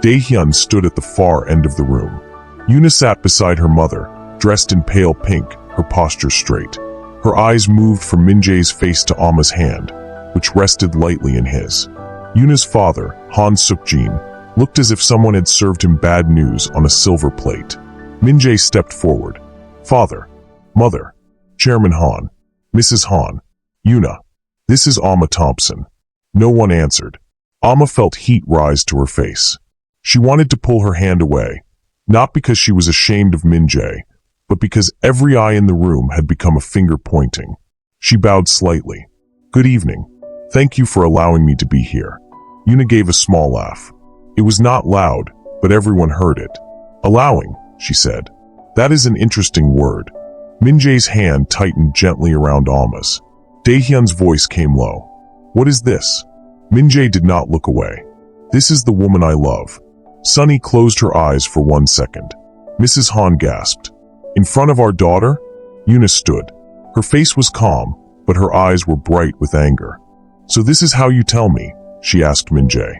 Daehyun stood at the far end of the room. Yuna sat beside her mother, dressed in pale pink, her posture straight. Her eyes moved from Min-jae's face to Amma's hand, which rested lightly in his. Yuna's father, Han Suk-jin, looked as if someone had served him bad news on a silver plate. Min-jae stepped forward. Father, Mother, Chairman Han, Mrs. Han, Yuna, this is Amma Thompson. No one answered. Amma felt heat rise to her face. She wanted to pull her hand away, not because she was ashamed of Min-jae, but because every eye in the room had become a finger pointing. She bowed slightly. Good evening. Thank you for allowing me to be here. Yuna gave a small laugh. It was not loud, but everyone heard it. Allowing, she said. That is an interesting word. Min-jae's hand tightened gently around Amma's. Daehyun's voice came low. What is this? Min-jae did not look away. This is the woman I love. Sunny closed her eyes for 1 second. Mrs. Han gasped. In front of our daughter? Yuna stood. Her face was calm, but her eyes were bright with anger. So this is how you tell me, she asked Min-jae.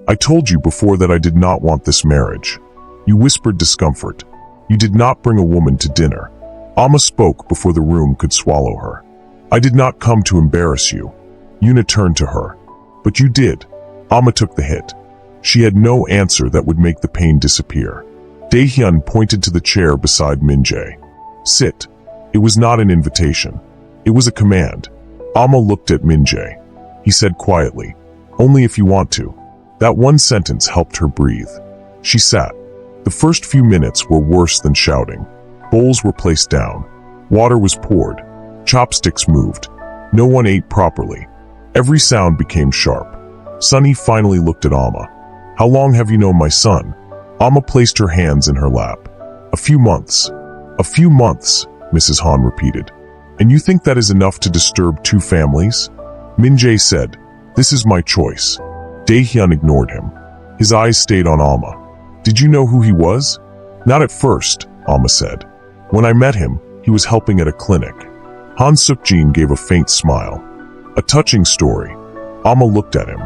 I told you before that I did not want this marriage. You whispered discomfort. You did not bring a woman to dinner. Amma spoke before the room could swallow her. I did not come to embarrass you. Yuna turned to her. But you did. Amma took the hit. She had no answer that would make the pain disappear. Daehyun pointed to the chair beside Min-jae. Sit. It was not an invitation. It was a command. Amma looked at Min-jae. He said quietly, only if you want to. That one sentence helped her breathe. She sat. The first few minutes were worse than shouting. Bowls were placed down. Water was poured. Chopsticks moved. No one ate properly. Every sound became sharp. Sunny finally looked at Amma. How long have you known my son? Amma placed her hands in her lap. A few months. A few months, Mrs. Han repeated. And you think that is enough to disturb two families? Min-jae said, this is my choice. Daehyun ignored him. His eyes stayed on Amma. Did you know who he was? Not at first, Amma said. When I met him, he was helping at a clinic. Han Suk-jin gave a faint smile. A touching story. Amma looked at him.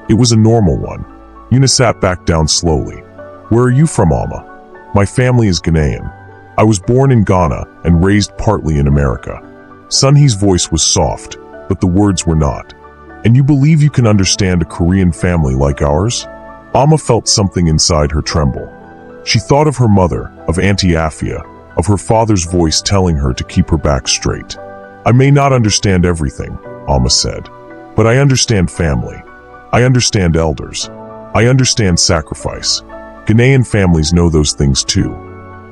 It was a normal one. Yuna sat back down slowly. Where are you from, Amma? My family is Ghanaian. I was born in Ghana and raised partly in America. Sunhee's voice was soft, but the words were not. And you believe you can understand a Korean family like ours? Amma felt something inside her tremble. She thought of her mother, of Auntie Afia, of her father's voice telling her to keep her back straight. I may not understand everything, Amma said, but I understand family. I understand elders. I understand sacrifice. Ghanaian families know those things too.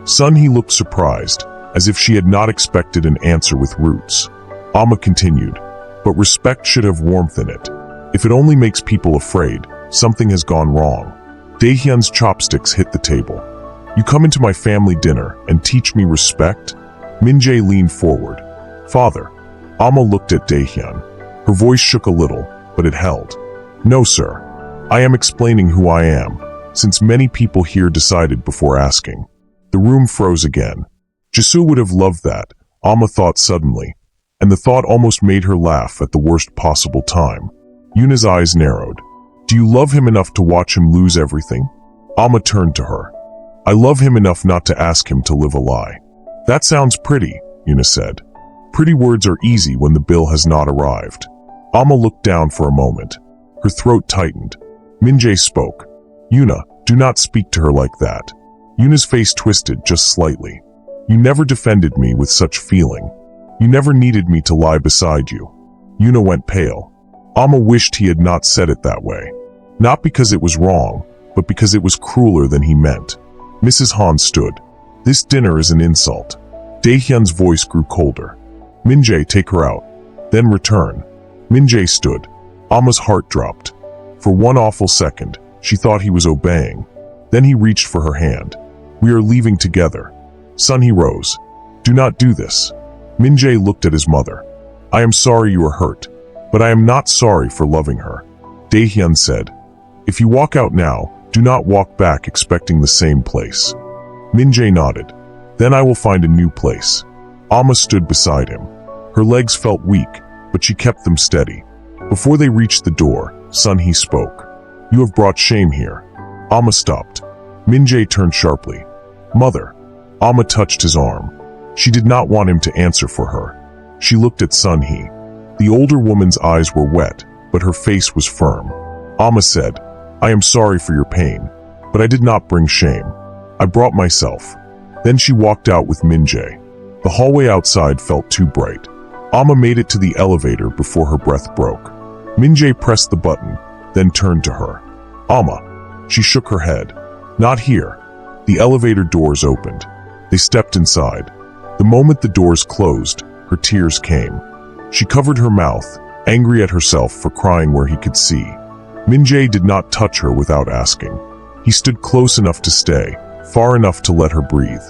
Sunhee looked surprised, as if she had not expected an answer with roots. Amma continued, but respect should have warmth in it. If it only makes people afraid, something has gone wrong. Daehyun's chopsticks hit the table. You come into my family dinner and teach me respect? Min-jae leaned forward. Father. Amma looked at Daehyun. Her voice shook a little, but it held. No, sir. I am explaining who I am, since many people here decided before asking. The room froze again. Jisoo would have loved that, Amma thought suddenly, and the thought almost made her laugh at the worst possible time. Yuna's eyes narrowed. Do you love him enough to watch him lose everything? Amma turned to her. I love him enough not to ask him to live a lie. That sounds pretty, Yuna said. Pretty words are easy when the bill has not arrived. Amma looked down for a moment. Her throat tightened. Min-jae spoke. Yuna, do not speak to her like that. Yuna's face twisted just slightly. You never defended me with such feeling. You never needed me to lie beside you. Yuna went pale. Amma wished he had not said it that way. Not because it was wrong, but because it was crueler than he meant. Mrs. Han stood. This dinner is an insult. Daehyun's voice grew colder. Min-jae, take her out. Then return. Min-jae stood. Amma's heart dropped. For one awful second, she thought he was obeying. Then he reached for her hand. We are leaving together. Sunhee rose. Do not do this. Min-jae looked at his mother. I am sorry you are hurt, but I am not sorry for loving her. Daehyun said. If you walk out now, do not walk back expecting the same place. Min-jae nodded. Then I will find a new place. Amma stood beside him. Her legs felt weak, but she kept them steady. Before they reached the door, Sunhee spoke. You have brought shame here. Amma stopped. Min-jae turned sharply. Mother. Amma touched his arm. She did not want him to answer for her. She looked at Sun-hee. The older woman's eyes were wet, but her face was firm. Amma said, "I am sorry for your pain, but I did not bring shame. I brought myself." Then she walked out with Min-jae. The hallway outside felt too bright. Amma made it to the elevator before her breath broke. Min-jae pressed the button, then turned to her. "Amma." She shook her head. "Not here." The elevator doors opened. They stepped inside. The moment the doors closed, her tears came. She covered her mouth, angry at herself for crying where he could see. Min-jae did not touch her without asking. He stood close enough to stay, far enough to let her breathe.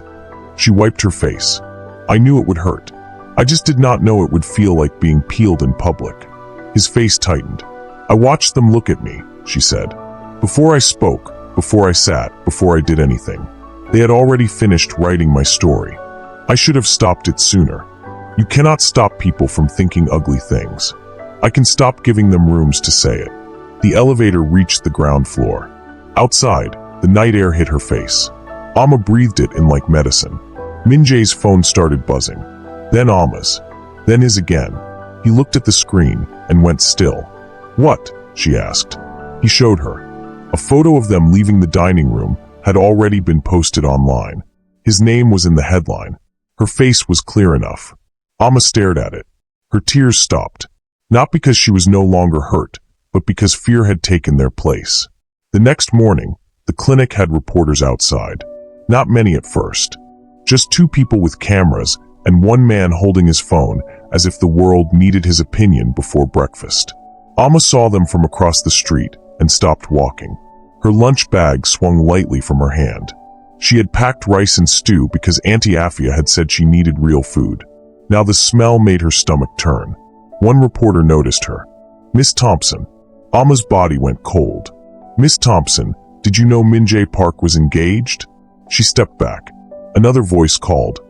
She wiped her face. "I knew it would hurt. I just did not know it would feel like being peeled in public." His face tightened. "I watched them look at me," she said. "Before I spoke, before I sat, before I did anything. They had already finished writing my story. I should have stopped it sooner. You cannot stop people from thinking ugly things. I can stop giving them rooms to say it." The elevator reached the ground floor. Outside, the night air hit her face. Amma breathed it in like medicine. Min-jae's phone started buzzing. Then Amma's. Then his again. He looked at the screen and went still. "What?" she asked. He showed her. A photo of them leaving the dining room had already been posted online. His name was in the headline. Her face was clear enough. Amma stared at it. Her tears stopped. Not because she was no longer hurt, but because fear had taken their place. The next morning, the clinic had reporters outside. Not many at first. Just 2 people with cameras and 1 man holding his phone as if the world needed his opinion before breakfast. Amma saw them from across the street and stopped walking. Her lunch bag swung lightly from her hand. She had packed rice and stew because Auntie Afia had said she needed real food. Now the smell made her stomach turn. One reporter noticed her. "Miss Thompson." Amma's body went cold. "Miss Thompson, did you know Min-jae Park was engaged?" She stepped back. Another voice called,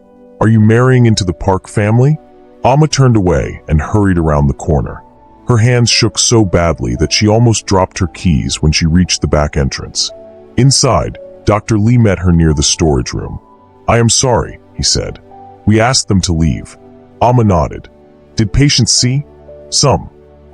"Are you marrying into the Park family?" Amma turned away and hurried around the corner. Her hands shook so badly that she almost dropped her keys when she reached the back entrance. Inside, Dr. Lee met her near the storage room. "I am sorry," he said. "We asked them to leave." Amma nodded. "Did patients see?" "Some.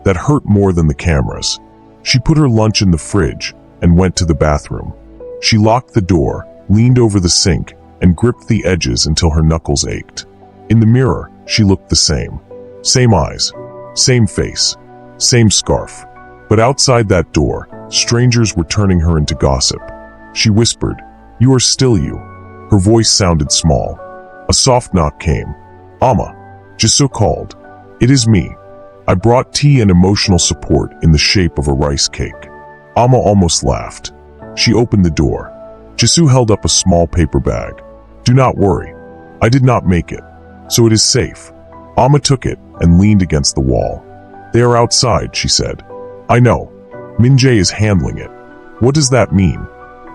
That hurt more than the cameras." She put her lunch in the fridge and went to the bathroom. She locked the door, leaned over the sink, and gripped the edges until her knuckles ached. In the mirror, she looked the same. Same eyes, same face, same scarf. But outside that door, strangers were turning her into gossip. She whispered, "You are still you." Her voice sounded small. A soft knock came. "Amma." Jisoo called. "It is me. I brought tea and emotional support in the shape of a rice cake." Amma almost laughed. She opened the door. Jisoo held up a small paper bag. "Do not worry. I did not make it, so it is safe." Amma took it and leaned against the wall. "They are outside," she said. "I know. Min-jae is handling it." "What does that mean?"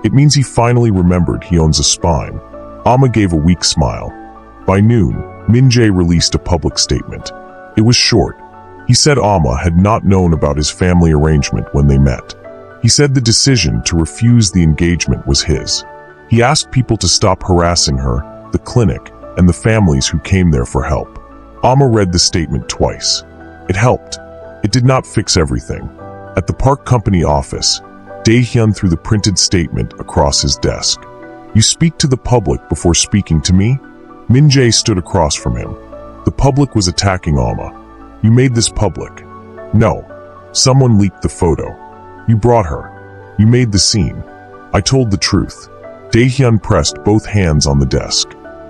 "It means he finally remembered he owns a spine." Amma gave a weak smile. By noon, Min-jae released a public statement. It was short. He said Amma had not known about his family arrangement when they met. He said the decision to refuse the engagement was his. He asked people to stop harassing her, the clinic, and the families who came there for help. Amma read the statement twice. It helped. It did not fix everything. At the park company office, Dae-hyun threw the printed statement across his desk. "You speak to the public before speaking to me?" Min-jae stood across from him. "The public was attacking Amma. You made this public." "No. Someone leaked the photo. You brought her. You made the scene." "I told the truth." Dae-hyun pressed both hands on the desk.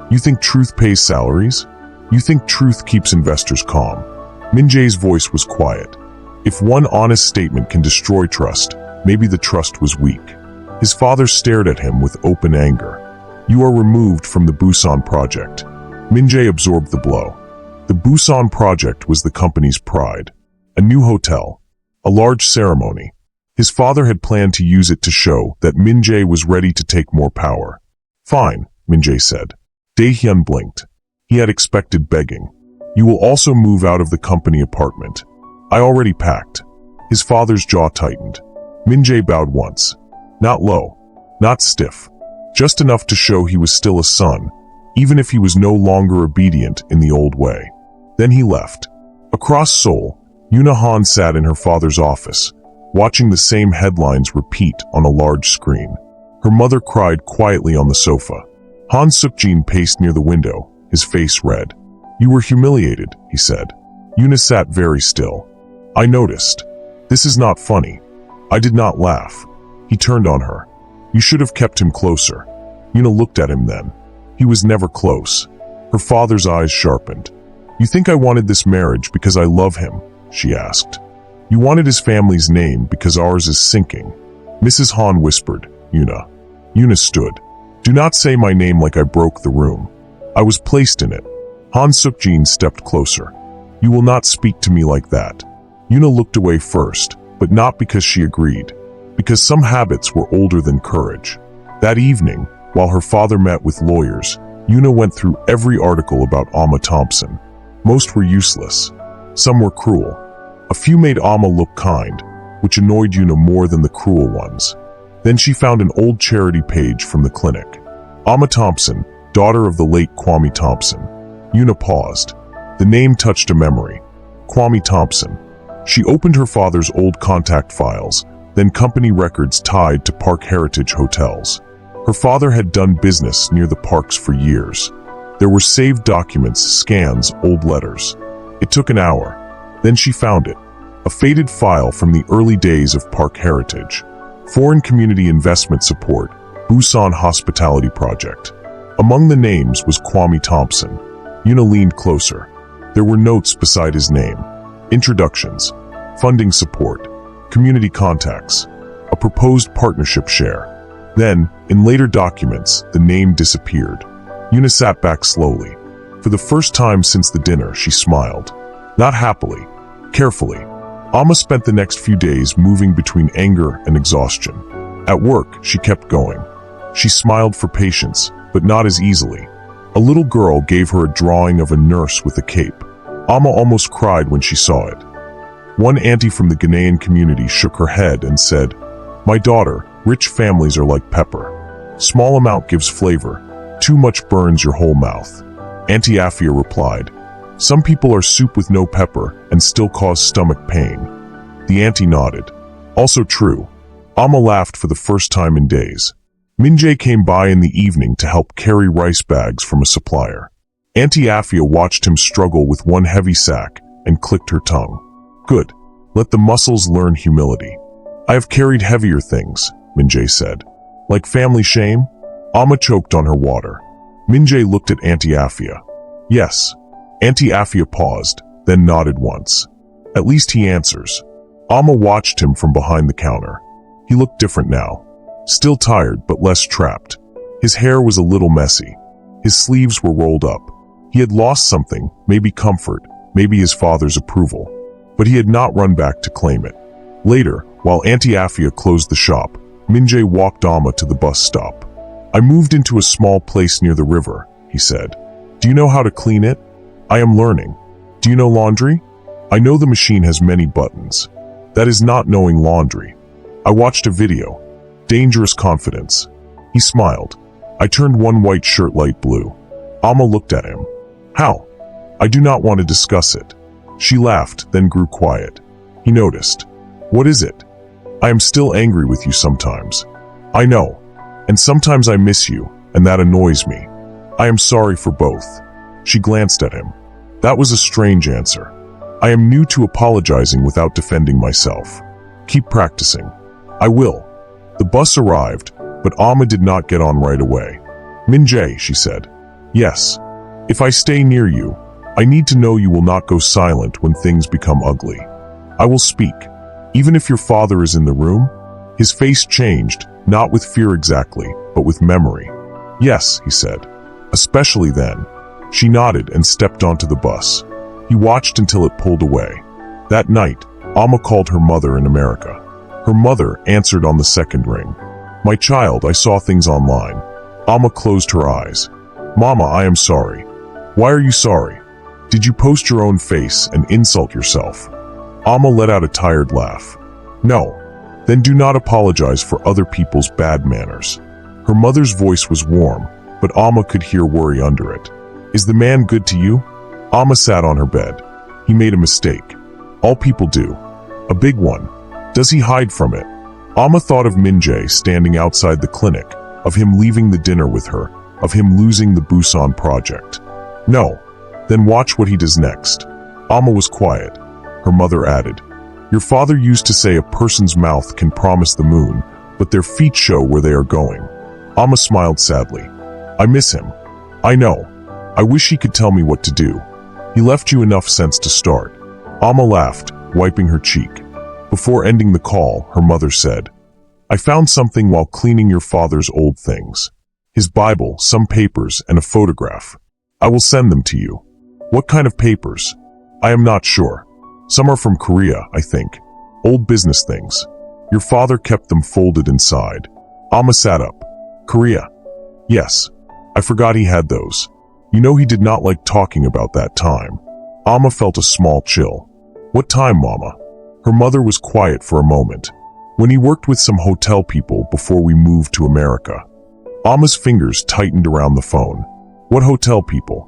"You think truth pays salaries? You think truth keeps investors calm?" Min-jae's voice was quiet. If one honest statement can destroy trust, maybe the trust was weak. His father stared at him with open anger. "You are removed from the Busan project." Min-jae absorbed the blow. The Busan project was the company's pride. A new hotel. A large ceremony. His father had planned to use it to show that Min-jae was ready to take more power. "Fine," Min-jae said. Dae-hyun blinked. He had expected begging. "You will also move out of the company apartment." "I already packed." His father's jaw tightened. Min-jae bowed once. Not low. Not stiff. Just enough to show he was still a son, even if he was no longer obedient in the old way. Then he left. Across Seoul, Yuna Han sat in her father's office, watching the same headlines repeat on a large screen. Her mother cried quietly on the sofa. Han Suk-jin paced near the window, his face red. "You were humiliated," he said. Yuna sat very still. "I noticed. This is not funny." "I did not laugh." He turned on her. "You should have kept him closer." Yuna looked at him then. He was never close. Her father's eyes sharpened. "You think I wanted this marriage because I love him?" she asked. "You wanted his family's name because ours is sinking." Mrs. Han whispered, "Yuna." Yuna stood. "Do not say my name like I broke the room. I was placed in it." Han Suk-jin stepped closer. "You will not speak to me like that." Yuna looked away first, but not because she agreed, because some habits were older than courage. That evening, while her father met with lawyers, Yuna went through every article about Amma Thompson. Most were useless. Some were cruel. A few made Amma look kind, which annoyed Yuna more than the cruel ones. Then she found an old charity page from the clinic. Amma Thompson, daughter of the late Kwame Thompson. Yuna paused. The name touched a memory. Kwame Thompson. She opened her father's old contact files, then company records tied to Park Heritage hotels. Her father had done business near the parks for years. There were saved documents, scans, old letters. It took an hour. Then she found it. A faded file from the early days of Park Heritage. Foreign Community Investment Support, Busan Hospitality Project. Among the names was Kwame Thompson. Yuna leaned closer. There were notes beside his name. Introductions, funding support, community contacts, a proposed partnership share. Then, in later documents, the name disappeared. Yuna sat back slowly. For the first time since the dinner, she smiled. Not happily, carefully. Amma spent the next few days moving between anger and exhaustion. At work, she kept going. She smiled for patience, but not as easily. A little girl gave her a drawing of a nurse with a cape. Amma almost cried when she saw it. One auntie from the Ghanaian community shook her head and said, "My daughter, rich families are like pepper. Small amount gives flavor. Too much burns your whole mouth." Auntie Afia replied, "Some people are soup with no pepper and still cause stomach pain." The auntie nodded. Also true. Amma laughed for the first time in days. Minjae came by in the evening to help carry rice bags from a supplier. Auntie Afia watched him struggle with one heavy sack and clicked her tongue. "Good. Let the muscles learn humility." "I have carried heavier things," Minjae said. "Like family shame?" Amma choked on her water. Minjae looked at Auntie Afia. "Yes." Auntie Afia paused, then nodded once. "At least he answers." Amma watched him from behind the counter. He looked different now. Still tired, but less trapped. His hair was a little messy. His sleeves were rolled up. He had lost something, maybe comfort, maybe his father's approval. But he had not run back to claim it. Later, while Auntie Afia closed the shop, Minjae walked Amma to the bus stop. "I moved into a small place near the river," he said. "Do you know how to clean it?" "I am learning." "Do you know laundry?" "I know the machine has many buttons." "That is not knowing laundry." "I watched a video. Dangerous confidence." He smiled. "I turned one white shirt light blue." Amma looked at him. "How?" "I do not want to discuss it." She laughed, then grew quiet. He noticed. "What is it?" "I am still angry with you sometimes." "I know. And sometimes I miss you, and that annoys me." "I am sorry for both." She glanced at him. "That was a strange answer." "I am new to apologizing without defending myself." "Keep practicing." "I will." The bus arrived, but Amma did not get on right away. "Minjae," she said. "Yes. If I stay near you, I need to know you will not go silent when things become ugly." "I will speak. Even if your father is in the room?" His face changed, not with fear exactly, but with memory. "Yes," he said. "Especially then." She nodded and stepped onto the bus. He watched until it pulled away. That night, Amma called her mother in America. Her mother answered on the second ring. "My child, I saw things online." Amma closed her eyes. "Mama, I am sorry." "Why are you sorry? Did you post your own face and insult yourself?" Amma let out a tired laugh. "No." "Then do not apologize for other people's bad manners." Her mother's voice was warm, but Alma could hear worry under it. Is the man good to you? Alma sat on her bed. He made a mistake. All people do. A big one. Does he hide from it? Alma thought of Minjae standing outside the clinic, of him leaving the dinner with her, of him losing the Busan project. No. Then watch what he does next. Alma was quiet. Her mother added, Your father used to say a person's mouth can promise the moon, but their feet show where they are going. Alma smiled sadly. I miss him. I know. I wish he could tell me what to do. He left you enough sense to start. Alma laughed, wiping her cheek. Before ending the call, her mother said, I found something while cleaning your father's old things. His Bible, some papers, and a photograph. I will send them to you. What kind of papers? I am not sure. Some are from Korea, I think. Old business things. Your father kept them folded inside. Alma sat up. Korea. Yes. I forgot he had those. You know he did not like talking about that time. Alma felt a small chill. What time, Mama? Her mother was quiet for a moment. When he worked with some hotel people before we moved to America. Alma's fingers tightened around the phone. What hotel people?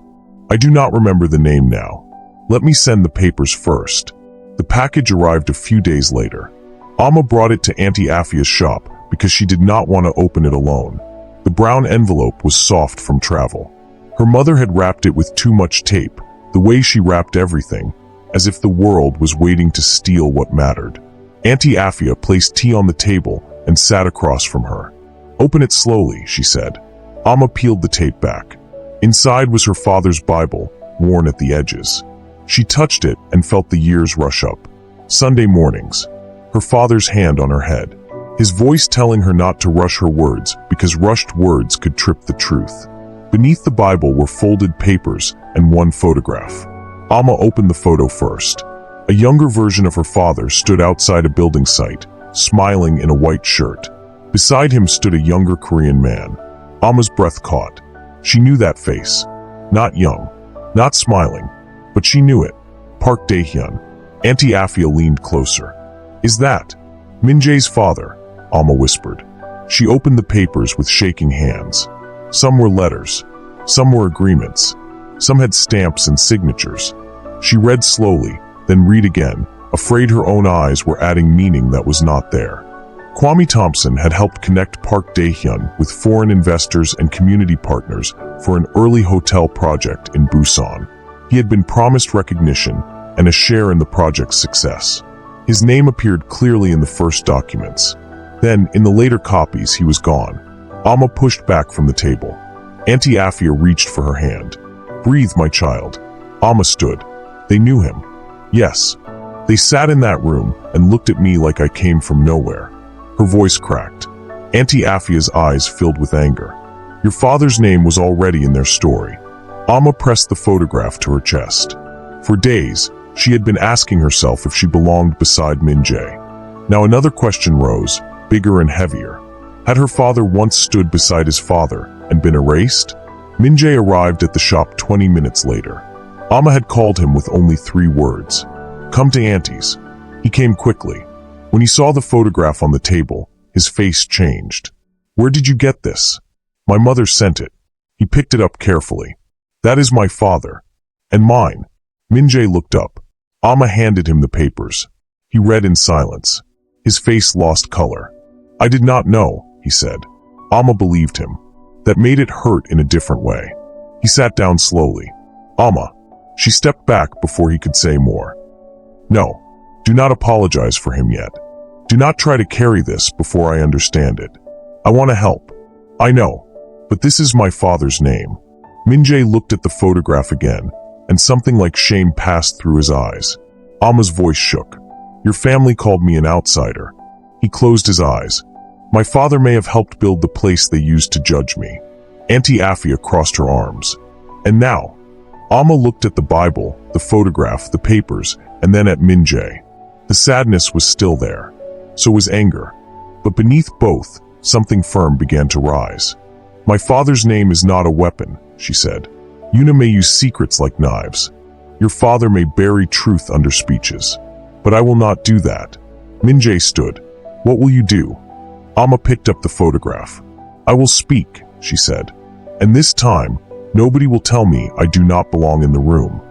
I do not remember the name now. Let me send the papers first. The package arrived a few days later. Alma brought it to Auntie Afia's shop because she did not want to open it alone. The brown envelope was soft from travel. Her mother had wrapped it with too much tape, the way she wrapped everything, as if the world was waiting to steal what mattered. Auntie Afia placed tea on the table and sat across from her. Open it slowly, she said. Alma peeled the tape back. Inside was her father's Bible, worn at the edges. She touched it and felt the years rush up. Sunday mornings. Her father's hand on her head. His voice telling her not to rush her words because rushed words could trip the truth. Beneath the Bible were folded papers and one photograph. Alma opened the photo first. A younger version of her father stood outside a building site, smiling in a white shirt. Beside him stood a younger Korean man. Alma's breath caught. She knew that face. Not young, not smiling, but she knew it. Park Dae-hyun. Auntie Afia leaned closer. Is that Minjae's father? Alma whispered. She opened the papers with shaking hands. Some were letters. Some were agreements. Some had stamps and signatures. She read slowly, then read again, afraid her own eyes were adding meaning that was not there. Kwame Thompson had helped connect Park Dae-hyun with foreign investors and community partners for an early hotel project in Busan. He had been promised recognition and a share in the project's success. His name appeared clearly in the first documents. Then, in the later copies, he was gone. Alma pushed back from the table. Auntie Afia reached for her hand. Breathe, my child. Alma stood. They knew him. Yes. They sat in that room and looked at me like I came from nowhere. Her voice cracked. Auntie Afia's eyes filled with anger. Your father's name was already in their story. Alma pressed the photograph to her chest. For days, she had been asking herself if she belonged beside Minjae. Now another question rose, bigger and heavier. Had her father once stood beside his father and been erased? Minjae arrived at the shop 20 minutes later. Alma had called him with only 3 words. Come to Auntie's. He came quickly. When he saw the photograph on the table, his face changed. Where did you get this? My mother sent it. He picked it up carefully. That is my father. And mine. Minjae looked up. Alma handed him the papers. He read in silence. His face lost color. I did not know, he said. Alma believed him. That made it hurt in a different way. He sat down slowly. Alma. She stepped back before he could say more. No. Do not apologize for him yet. Do not try to carry this before I understand it. I want to help. I know. But this is my father's name. Minjae looked at the photograph again, and something like shame passed through his eyes. Alma's voice shook. Your family called me an outsider. He closed his eyes. My father may have helped build the place they used to judge me. Auntie Afia crossed her arms. And now? Alma looked at the Bible, the photograph, the papers, and then at Minjae. The sadness was still there. So was anger. But beneath both, something firm began to rise. My father's name is not a weapon, she said. Yuna may use secrets like knives. Your father may bury truth under speeches. But I will not do that. Minjae stood. What will you do? Alma picked up the photograph. I will speak, she said. And this time, nobody will tell me I do not belong in the room.